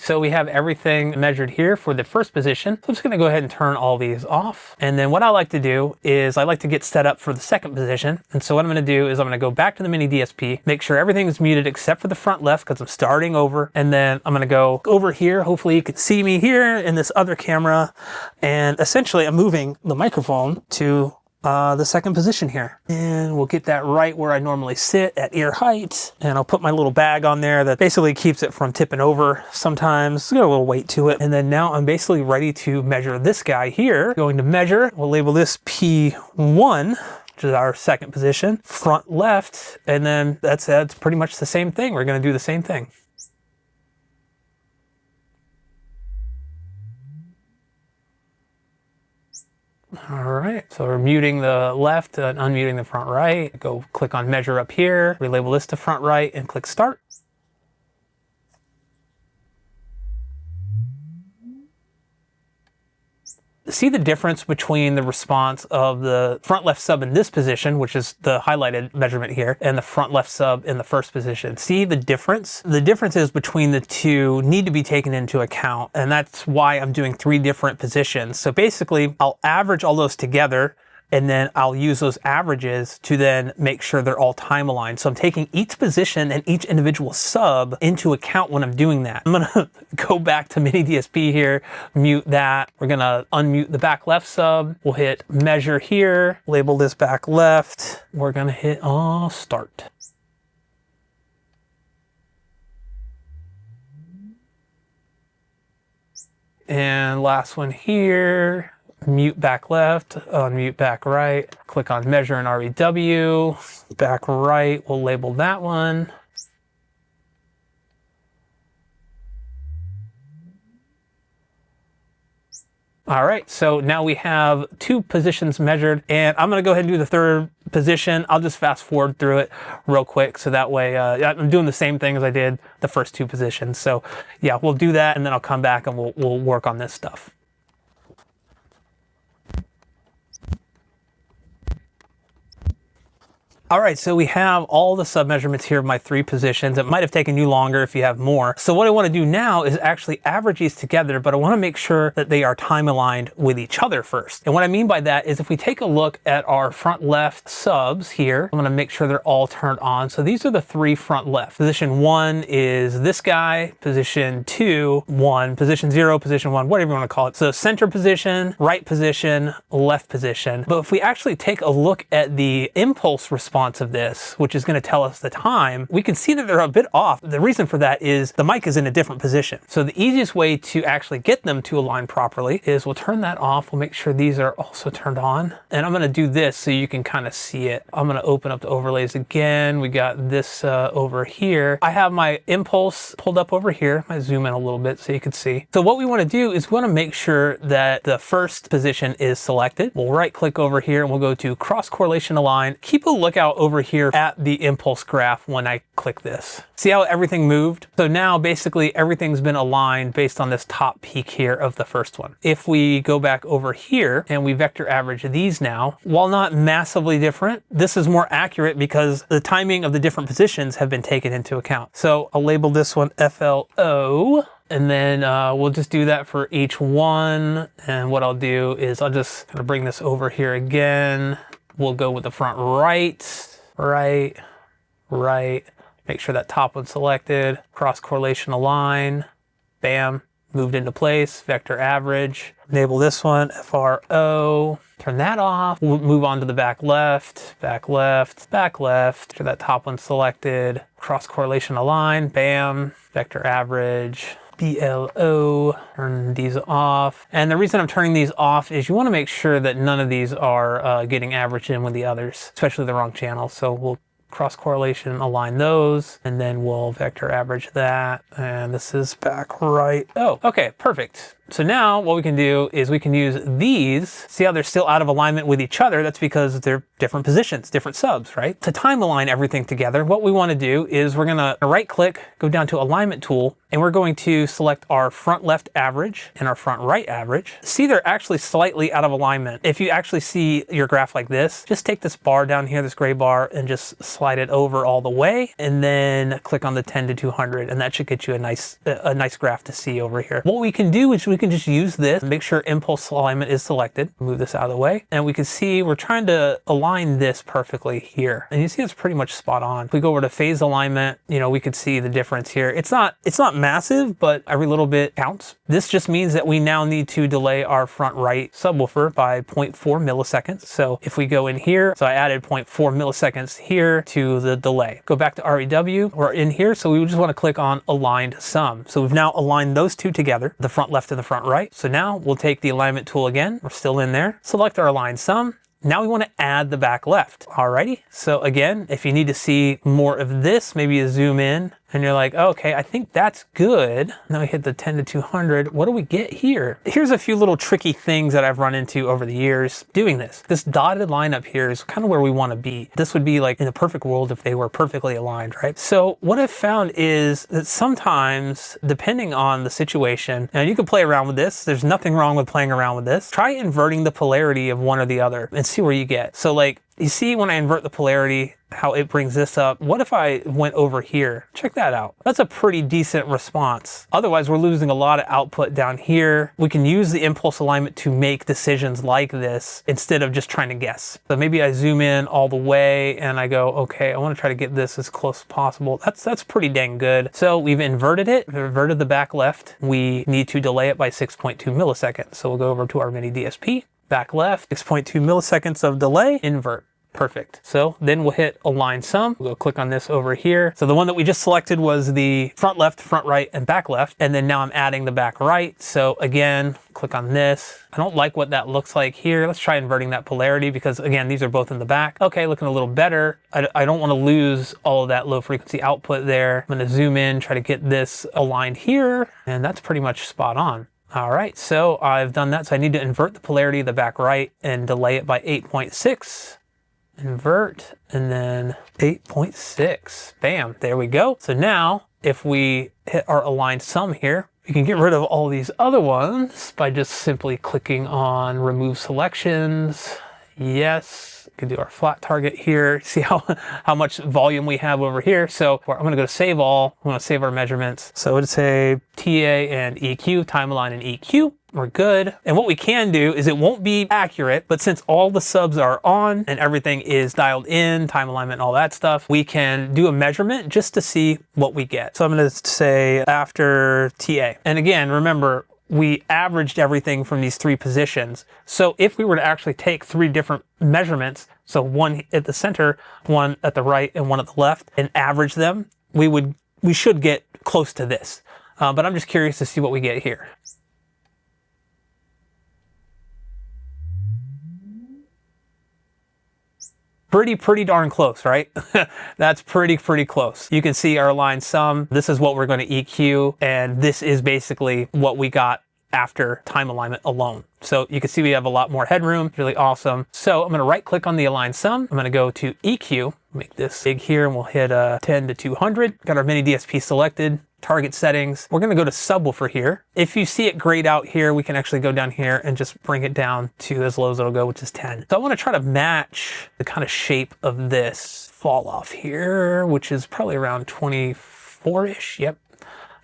S1: So we have everything measured here for the first position. So I'm just gonna go ahead and turn all these off. And then what I like to do is I like to get set up for the second position. And so what I'm gonna do is I'm gonna go back to the miniDSP, make sure everything is muted except for the front left because I'm starting over. And then I'm gonna go over here. Hopefully you can see me here in this other camera. And essentially I'm moving the microphone to the second position here. And we'll get that right where I normally sit at ear height. And I'll put my little bag on there that basically keeps it from tipping over sometimes. It's got a little weight to it. And then now I'm basically ready to measure this guy here. Going to measure, we'll label this P1, which is our second position, front left. And then that's pretty much the same thing. We're gonna do the same thing. All right, so we're muting the left and unmuting the front right. Go click on measure up here, relabel this to front right and click start. See the difference between the response of the front left sub in this position, which is the highlighted measurement here, and the front left sub in the first position. See the difference? The differences between the two need to be taken into account, and that's why I'm doing 3 different positions. So basically, I'll average all those together, and then I'll use those averages to then make sure they're all time aligned. So I'm taking each position and each individual sub into account when I'm doing that. I'm gonna go back to miniDSP here, mute that. We're gonna unmute the back left sub. We'll hit measure here, label this back left. We're gonna hit start. And last one here. Mute back left, unmute back right, click on measure in REW, back right, we'll label that one. All right, so now we have 2 positions measured, and I'm gonna go ahead and do the third position. I'll just fast forward through it real quick, so that way I'm doing the same thing as I did the first 2 positions. So yeah, we'll do that, and then I'll come back and we'll work on this stuff. All right, so we have all the sub measurements here of my 3 positions. It might have taken you longer if you have more. So what I want to do now is actually average these together, but I want to make sure that they are time aligned with each other first. And what I mean by that is if we take a look at our front left subs here, I'm going to make sure they're all turned on. So these are the 3 front left. Position 1 is this guy, position 2, 1, position 0, position 1, whatever you want to call it. So center position, right position, left position. But if we actually take a look at the impulse response of this, which is going to tell us the time, we can see that they're a bit off. The reason for that is the mic is in a different position. So the easiest way to actually get them to align properly is we'll turn that off. We'll make sure these are also turned on. And I'm going to do this so you can kind of see it. I'm going to open up the overlays again. We got this over here. I have my impulse pulled up over here. I zoom in a little bit so you can see. So what we want to do is we want to make sure that the first position is selected. We'll right click over here and we'll go to cross correlation align. Keep a lookout over here at the impulse graph when I click this. See how everything moved? So now basically everything's been aligned based on this top peak here of the first one. If we go back over here and we vector average these now, while not massively different, this is more accurate because the timing of the different positions have been taken into account. So I'll label this one FLO. And then we'll just do that for each one. And what I'll do is I'll just kind of bring this over here again. We'll go with the front right. Make sure that top one's selected. Cross correlation align. Bam. Moved into place. Vector average. Enable this one. FRO. Turn that off. We'll move on to the back left. Make sure that top one's selected. Cross correlation align. Bam. Vector average. BLO, turn these off. And the reason I'm turning these off is you want to make sure that none of these are getting averaged in with the others, especially the wrong channel. So we'll cross correlation align those, and then we'll vector average that. And this is back right. Oh, okay, perfect. So now what we can do is we can use these. See how they're still out of alignment with each other? That's because they're different positions, different subs, right? To time align everything together, what we want to do is we're going to right click, go down to alignment tool, and we're going to select our front left average and our front right average. See, they're actually slightly out of alignment. If you actually see your graph like this, just take this bar down here, this gray bar, and just slide it over all the way, and then click on the 10 to 200, and that should get you a nice graph to see over here. What we can do is we can just use this, make sure impulse alignment is selected, move this out of the way, and we can see we're trying to align this perfectly here. And you see it's pretty much spot on. If we go over to phase alignment, you know, we could see the difference here. It's not massive, but every little bit counts. This just means that we now need to delay our front right subwoofer by 0.4 milliseconds. So if we go in here, so I added 0.4 milliseconds here to the delay. Go back to REW, we're in here, so we just want to click on aligned sum. So we've now aligned those two together, the front left and the front right. So now we'll take the alignment tool again. We're still in there. Select our aligned sum. Now we want to add the back left. Alrighty. So again, if you need to see more of this, maybe you zoom in and you're like, okay, I think that's good. Now we hit the 10 to 200. What do we get here? Here's a few little tricky things that I've run into over the years doing this. This dotted line up here is kind of where we want to be. This would be like in a perfect world if they were perfectly aligned, right? So what I've found is that sometimes, depending on the situation, and you can play around with this, there's nothing wrong with playing around with this. Try inverting the polarity of one or the other and see where you get. So like, you see when I invert the polarity, how it brings this up. What if I went over here? Check that out. That's a pretty decent response. Otherwise, we're losing a lot of output down here. We can use the impulse alignment to make decisions like this instead of just trying to guess. So maybe I zoom in all the way and I go, okay, I want to try to get this as close as possible. That's pretty dang good. So we've inverted it. We've inverted the back left. We need to delay it by 6.2 milliseconds. So we'll go over to our miniDSP. Back left, 6.2 milliseconds of delay, invert. Perfect. So then we'll hit align sum. We'll go click on this over here. So the one that we just selected was the front left, front right, and back left. And then now I'm adding the back right. So again, click on this. I don't like what that looks like here. Let's try inverting that polarity because again, these are both in the back. Okay, looking a little better. I don't want to lose all of that low frequency output there. I'm going to zoom in, try to get this aligned here. And that's pretty much spot on. All right, so I've done that. So I need to invert the polarity of the back right and delay it by 8.6. Invert, and then 8.6. Bam, there we go. So now if we hit our aligned sum here, we can get rid of all these other ones by just simply clicking on remove selections. Yes. We can do our flat target here. See how much volume we have over here. So I'm going to go to save all. I'm going to save our measurements. So it'd say TA and EQ, timeline and EQ. We're good. And what we can do is it won't be accurate, but since all the subs are on and everything is dialed in, time alignment and all that stuff, we can do a measurement just to see what we get. So I'm going to say after TA. And again, remember, we averaged everything from these 3 positions. So if we were to actually take 3 different measurements, so one at the center, one at the right, and one at the left, and average them, we should get close to this. But I'm just curious to see what we get here. Pretty darn close, right? That's pretty close. You can see our line sum. This is what we're going to EQ, and this is basically what we got after time alignment alone. So you can see we have a lot more headroom, really awesome. So I'm going to right click on the align sum. I'm going to go to EQ, make this big here, and we'll hit 10 to 200. Got our miniDSP selected. Target settings. We're going to go to subwoofer here. If you see it grayed out here, we can actually go down here and just bring it down to as low as it'll go, which is 10. So I want to try to match the kind of shape of this fall off here, which is probably around 24-ish. Yep.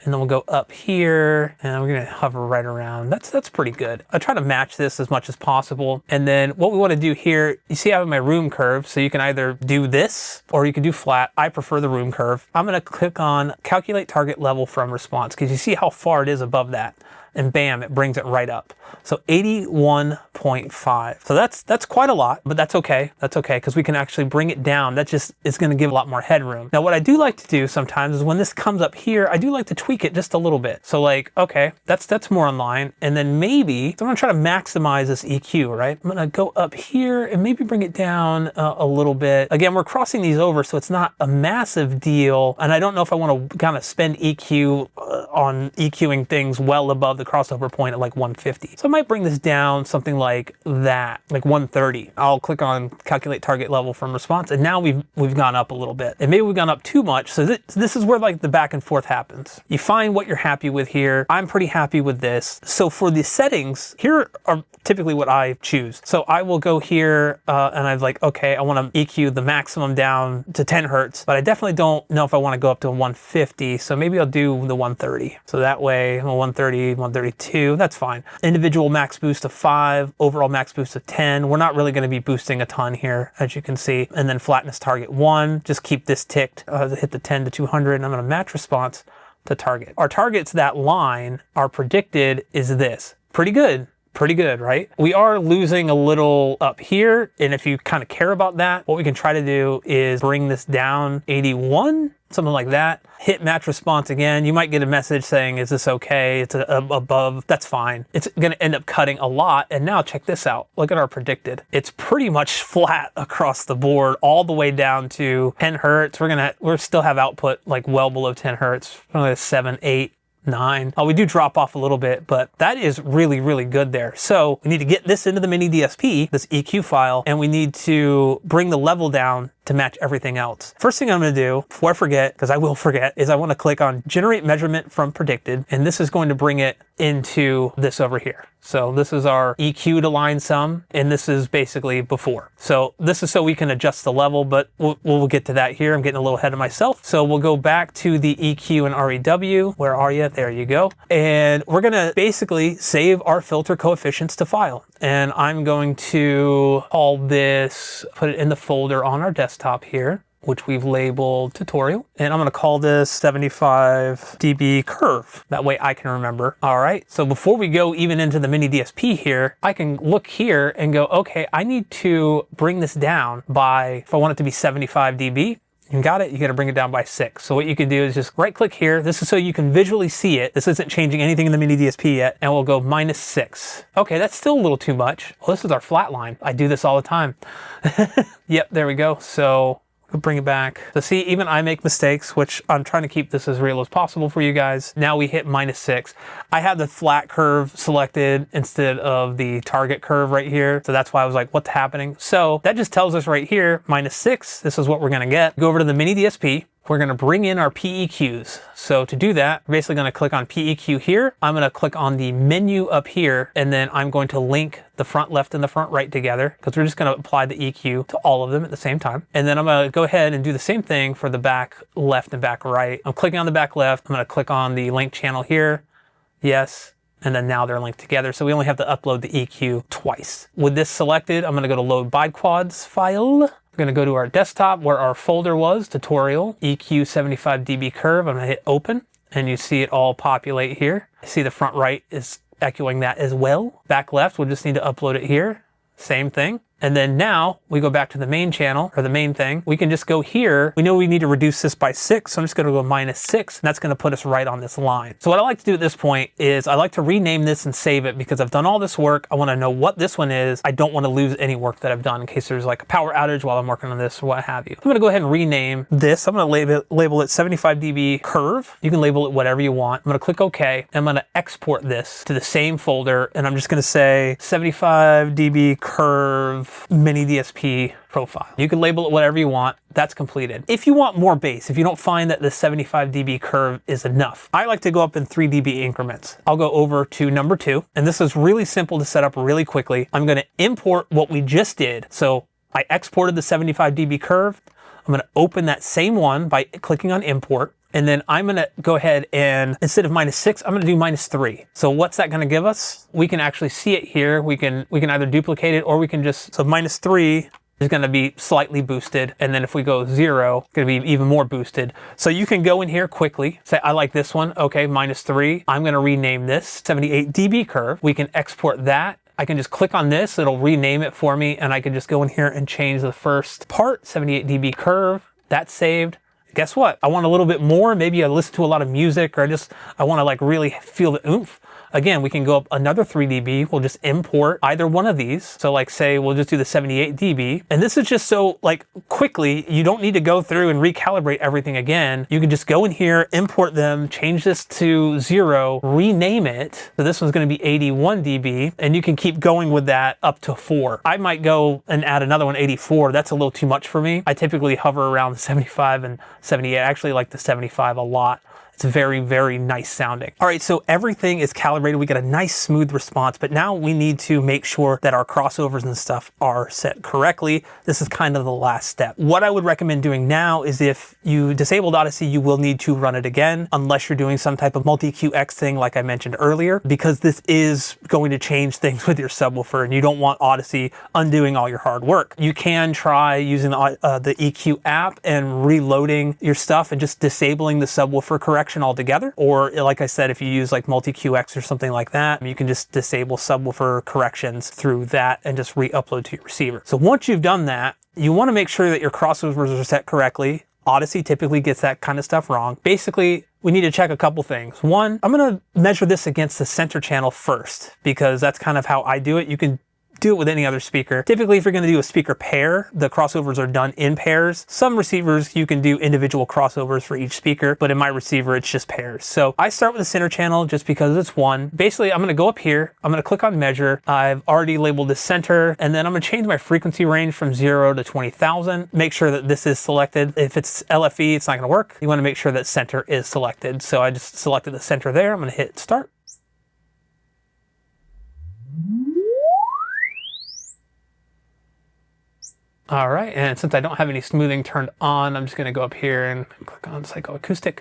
S1: And then we'll go up here and we're going to hover right around. That's pretty good. I try to match this as much as possible. And then what we want to do here, you see I have my room curve. So you can either do this or you can do flat. I prefer the room curve. I'm going to click on calculate target level from response because you see how far it is above that. And bam, it brings it right up. So 81.5. So that's quite a lot, but that's okay. That's okay because we can actually bring it down. That just is going to give a lot more headroom. Now, what I do like to do sometimes is when this comes up here, I do like to tweak it just a little bit. So like, okay, that's more in line. And then maybe, so I'm going to try to maximize this EQ, right? I'm going to go up here and maybe bring it down a little bit. Again, we're crossing these over, so it's not a massive deal. And I don't know if I want to kind of spend EQ on EQing things well above the crossover point at like 150. So I might bring this down something like that, like 130. I'll click on calculate target level from response, and now we've gone up a little bit. And maybe we've gone up too much. So this is where like the back and forth happens. You find what you're happy with here. I'm pretty happy with this. So for the settings, here are typically what I choose. So I will go here and I'm like, okay, I want to EQ the maximum down to 10 hertz, but I definitely don't know if I want to go up to 150. So maybe I'll do the 130. So that way, 130, 132, that's fine. Individual max boost of 5, overall max boost of 10. We're not really going to be boosting a ton here, as you can see. And then flatness target 1, just keep this ticked, hit the 10 to 200, and I'm going to match response to target. Our targets, that line, our predicted is this. Pretty good. Pretty good, right? We are losing a little up here. And if you kind of care about that, what we can try to do is bring this down 81, something like that. Hit match response again. You might get a message saying, is this okay? It's above, that's fine. It's gonna end up cutting a lot. And now check this out. Look at our predicted. It's pretty much flat across the board, all the way down to 10 hertz. We're still have output like well below 10 hertz, probably 7, 8, 9. We do drop off a little bit, but that is really good there. So we need to get this into the miniDSP, this EQ file, and we need to bring the level down to match everything else. First thing I'm going to do, before I forget, because I will forget, is I want to click on generate measurement from predicted, and this is going to bring it into this over here. So this is our EQ to line sum, and this is basically before. So this is so we can adjust the level, but we'll get to that here. I'm getting a little ahead of myself. So we'll go back to the EQ and REW. Where are you? There you go. And we're going to basically save our filter coefficients to file. And I'm going to call this, put it in the folder on our desktop here, which we've labeled tutorial. And I'm going to call this 75 dB curve. That way I can remember. All right. So before we go even into the miniDSP here, I can look here and go, okay, I need to bring this down by, if I want it to be 75 dB, you got it, you got to bring it down by 6. So what you can do is just right click here. This is so you can visually see it. This isn't changing anything in the miniDSP yet. And we'll go -6. Okay, that's still a little too much. Well, this is our flat line. I do this all the time. Yep, there we go. So we'll bring it back. So see, even I make mistakes, which I'm trying to keep this as real as possible for you guys. Now we hit -6. I have the flat curve selected instead of the target curve right here. So that's why I was like, what's happening? So that just tells us right here, -6, this is what we're gonna get. Go over to the miniDSP, we're going to bring in our PEQs. So to do that, we're basically going to click on PEQ here. I'm going to click on the menu up here, and then I'm going to link the front left and the front right together, because we're just going to apply the EQ to all of them at the same time. And then I'm going to go ahead and do the same thing for the back left and back right. I'm clicking on the back left. I'm going to click on the link channel here. Yes. And then now they're linked together. So we only have to upload the EQ twice. With this selected, I'm going to go to load biquads file. We're going to go to our desktop where our folder was, tutorial, EQ 75 dB curve. I'm going to hit open, and you see it all populate here. I see the front right is echoing that as well. Back left, we'll just need to upload it here. Same thing. And then now we go back to the main channel, or the main thing. We can just go here. We know we need to reduce this by 6, so I'm just going to go -6, and that's going to put us right on this line. So what I like to do at this point is I like to rename this and save it, because I've done all this work. I want to know what this one is. I don't want to lose any work that I've done in case there's like a power outage while I'm working on this or what have you. I'm going to go ahead and rename this. I'm going to label it 75 dB curve. You can label it whatever you want. I'm going to click OK. And I'm going to export this to the same folder, and I'm just going to say 75 dB curve miniDSP profile. You can label it whatever you want. That's completed. If you want more bass, if you don't find that the 75 dB curve is enough, I like to go up in 3 dB increments. I'll go over to number 2, and this is really simple to set up really quickly. I'm going to import what we just did. So I exported the 75 dB curve. I'm going to open that same one by clicking on import. And then I'm going to go ahead and instead of -6, I'm going to do -3. So what's that going to give us? We can actually see it here. We can either duplicate it, or we can just, so -3 is going to be slightly boosted. And then if we go 0, it's going to be even more boosted. So you can go in here quickly, say, I like this one. Okay, -3. I'm going to rename this 78 dB curve. We can export that. I can just click on this. It'll rename it for me. And I can just go in here and change the first part, 78 dB curve. That's saved. Guess what? I want a little bit more. Maybe I listen to a lot of music, or I want to like really feel the oomph. Again, we can go up another 3 dB. We'll just import either one of these. So like say, we'll just do the 78 dB. And this is just so like quickly, you don't need to go through and recalibrate everything again. You can just go in here, import them, change this to 0, rename it. So this one's going to be 81 dB, and you can keep going with that up to 4. I might go and add another one, 84. That's a little too much for me. I typically hover around 75 and 78. I actually like the 75 a lot. It's very, very nice sounding. All right, so everything is calibrated. We get a nice smooth response, but now we need to make sure that our crossovers and stuff are set correctly. This is kind of the last step. What I would recommend doing now is if you disabled Audyssey, you will need to run it again, unless you're doing some type of multi-QX thing like I mentioned earlier, because this is going to change things with your subwoofer, and you don't want Audyssey undoing all your hard work. You can try using the EQ app and reloading your stuff and just disabling the subwoofer correction altogether. Or like I said, if you use like multi-QX or something like that, you can just disable subwoofer corrections through that and just re-upload to your receiver. So once you've done that, you want to make sure that your crossovers are set correctly. Audyssey typically gets that kind of stuff wrong. Basically, we need to check a couple things. One, I'm going to measure this against the center channel first, because that's kind of how I do it. You can do it with any other speaker. Typically, if you're going to do a speaker pair, the crossovers are done in pairs. Some receivers, you can do individual crossovers for each speaker, but in my receiver, it's just pairs. So I start with the center channel just because it's one. Basically, I'm going to go up here. I'm going to click on measure. I've already labeled the center, and then I'm going to change my frequency range from 0 to 20,000. Make sure that this is selected. If it's LFE, it's not going to work. You want to make sure that center is selected. So I just selected the center there. I'm going to hit start. All right, and since I don't have any smoothing turned on, I'm just going to go up here and click on psychoacoustic.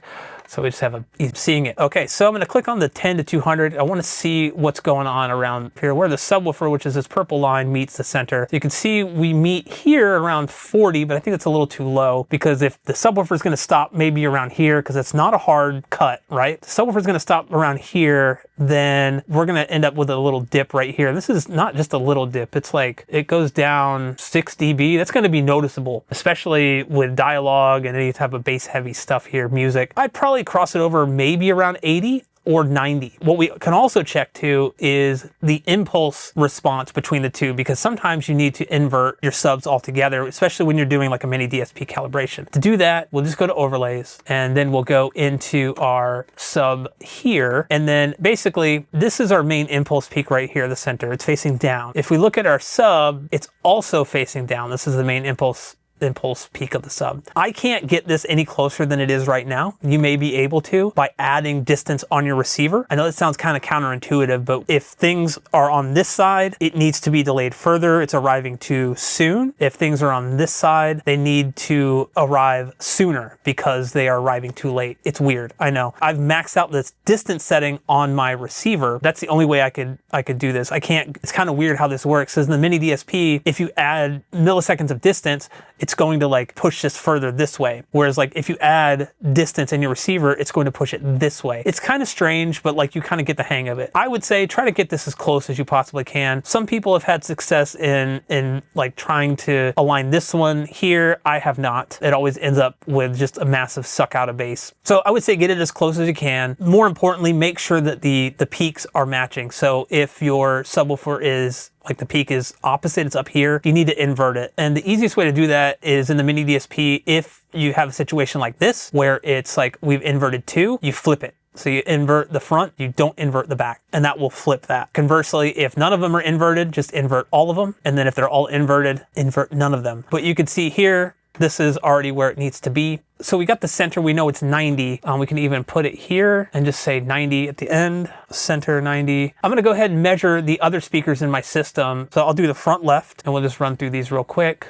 S1: So we just have seeing it. Okay, so I'm going to click on the 10 to 200. I want to see what's going on around here, where the subwoofer, which is this purple line, meets the center. So you can see we meet here around 40, but I think it's a little too low, because if the subwoofer is going to stop maybe around here, because it's not a hard cut, right? The subwoofer is going to stop around here, then we're going to end up with a little dip right here. This is not just a little dip. It's like it goes down 6 dB. That's going to be noticeable, especially with dialogue and any type of bass heavy stuff here, music. I'd probably cross it over maybe around 80 or 90. What we can also check too is the impulse response between the two, because sometimes you need to invert your subs altogether, especially when you're doing like a miniDSP calibration. To do that, we'll just go to overlays, and then we'll go into our sub here. And then basically this is our main impulse peak right here, the center. It's facing down. If we look at our sub, it's also facing down. This is the main impulse impulse peak of the sub. I can't get this any closer than it is right now. You may be able to by adding distance on your receiver. I know that sounds kind of counterintuitive, but if things are on this side, it needs to be delayed further. It's arriving too soon. If things are on this side, they need to arrive sooner because they are arriving too late. It's weird, I know. I've maxed out this distance setting on my receiver. That's the only way I could do this. I can't, it's kind of weird how this works. Because in the miniDSP, if you add milliseconds of distance, it's going to like push this further this way. Whereas like if you add distance in your receiver, it's going to push it this way. It's kind of strange, but like you kind of get the hang of it. I would say try to get this as close as you possibly can. Some people have had success in like trying to align this one here. I have not. It always ends up with just a massive suck out of bass. So I would say get it as close as you can. More importantly, make sure that the peaks are matching. So if your subwoofer is like the peak is opposite, it's up here, you need to invert it. And the easiest way to do that is in the miniDSP, if you have a situation like this, where it's like we've inverted two, you flip it. So you invert the front, you don't invert the back, and that will flip that. Conversely, if none of them are inverted, just invert all of them. And then if they're all inverted, invert none of them. But you can see here, this is already where it needs to be. So we got the center, we know it's 90. We can even put it here and just say 90 at the end, center 90. I'm gonna go ahead and measure the other speakers in my system. So I'll do the front left and we'll just run through these real quick.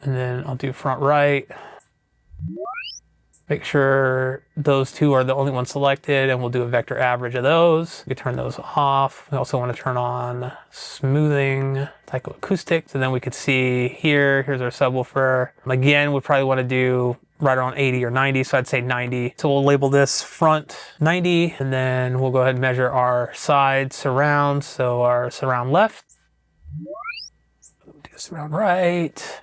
S1: And then I'll do front right. Make sure those two are the only ones selected and we'll do a vector average of those. We can turn those off. We also want to turn on smoothing, psychoacoustic. So then we could see here's our subwoofer. Again, we probably want to do right around 80 or 90. So I'd say 90. So we'll label this front 90 and then we'll go ahead and measure our side surround. So our surround left, do surround right.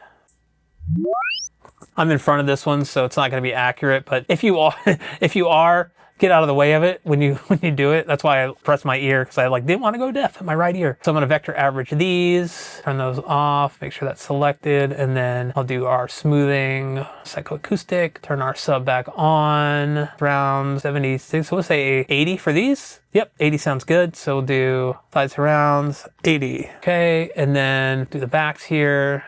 S1: I'm in front of this one, so it's not going to be accurate. But if you are, get out of the way of it when you do it. That's why I pressed my ear, because I didn't want to go deaf in my right ear. So I'm going to vector average these, turn those off, make sure that's selected, and then I'll do our smoothing, psychoacoustic, turn our sub back on, around 76. So we'll say 80 for these. Yep, 80 sounds good. So we'll do side surrounds, 80. Okay, and then do the backs here.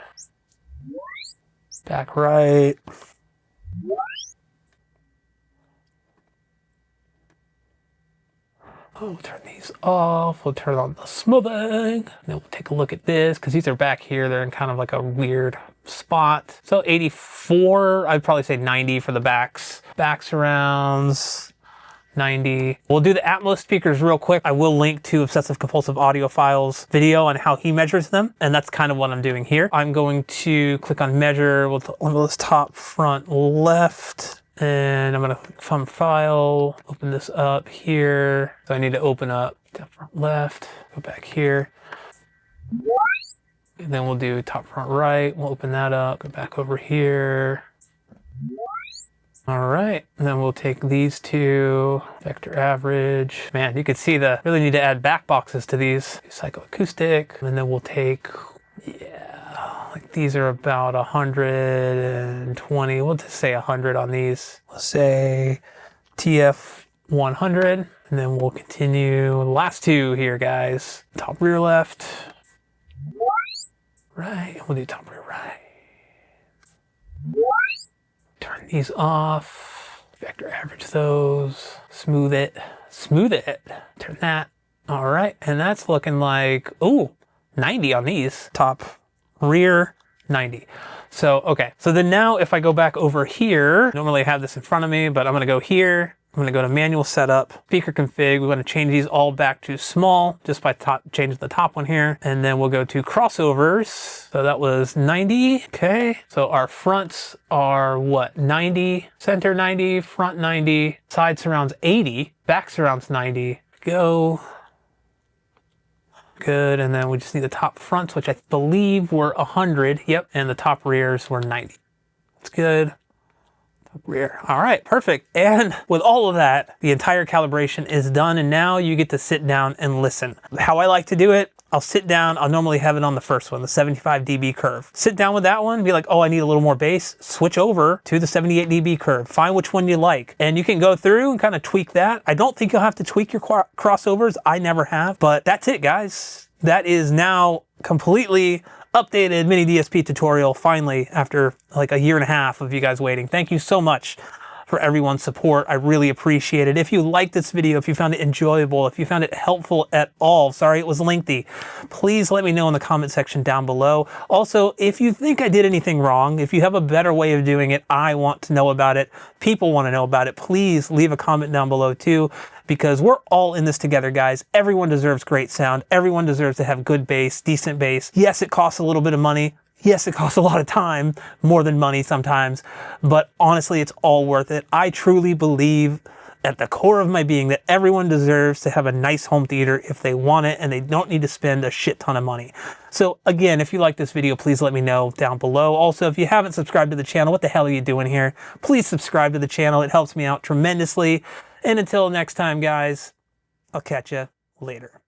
S1: Back right. We'll turn these off. We'll turn on the smoothing. And then we'll take a look at this because these are back here. They're in kind of like a weird spot. So 84, I'd probably say 90 for the backs. Back surrounds, 90. We'll do the Atmos speakers real quick. I will link to Obsessive Compulsive Audiophile's video on how he measures them. And that's kind of what I'm doing here. I'm going to click on measure with one of those top front left. And I'm gonna click from file, open this up here. So I need to open up top front left, go back here. And then we'll do top front right. We'll open that up, go back over here. All right, and then we'll take these two, vector average. Man, you can see really need to add back boxes to these. Psychoacoustic, and then we'll take, like these are about 120. We'll just say 100 on these. Let's say TF 100, and then we'll continue the last two here, guys. Top rear left, right, we'll do top rear right. Turn these off, vector average those, smooth it, turn that. All right, and that's looking like, ooh, 90 on these. Top, rear, 90. So, okay, so then now if I go back over here, normally I have this in front of me, but I'm gonna go here. I'm gonna go to manual setup, speaker config. We're gonna change these all back to small just by changing the top one here. And then we'll go to crossovers. So that was 90, okay. So our fronts are what, 90, center 90, front 90, side surrounds 80, back surrounds 90. Go. Good, and then we just need the top fronts, which I believe were 100, yep. And the top rears were 90. That's good. Rear. All right, perfect. And with all of that, the entire calibration is done, and now you get to sit down and listen. How I like to do it, I'll sit down, I'll normally have it on the first one, the 75 dB curve. Sit down with that one, be like, oh, I need a little more bass, switch over to the 78 dB curve, find which one you like. And you can go through and kind of tweak that. I don't think you'll have to tweak your crossovers, I never have, but that's it, guys. That is now completely updated mini DSP tutorial finally after like a year and a half of you guys waiting. Thank you so much for everyone's support. I really appreciate it. If you liked this video, if you found it enjoyable, if you found it helpful at all, sorry it was lengthy, please let me know in the comment section down below. Also, if you think I did anything wrong, if you have a better way of doing it, I want to know about it. People want to know about it. Please leave a comment down below too, because we're all in this together, guys. Everyone deserves great sound. Everyone deserves to have good bass, decent bass. Yes, it costs a little bit of money. Yes, it costs a lot of time, more than money sometimes, but honestly, it's all worth it. I truly believe at the core of my being that everyone deserves to have a nice home theater if they want it, and they don't need to spend a shit ton of money. So again, if you like this video, please let me know down below. Also, if you haven't subscribed to the channel, what the hell are you doing here? Please subscribe to the channel. It helps me out tremendously. And until next time, guys, I'll catch you later.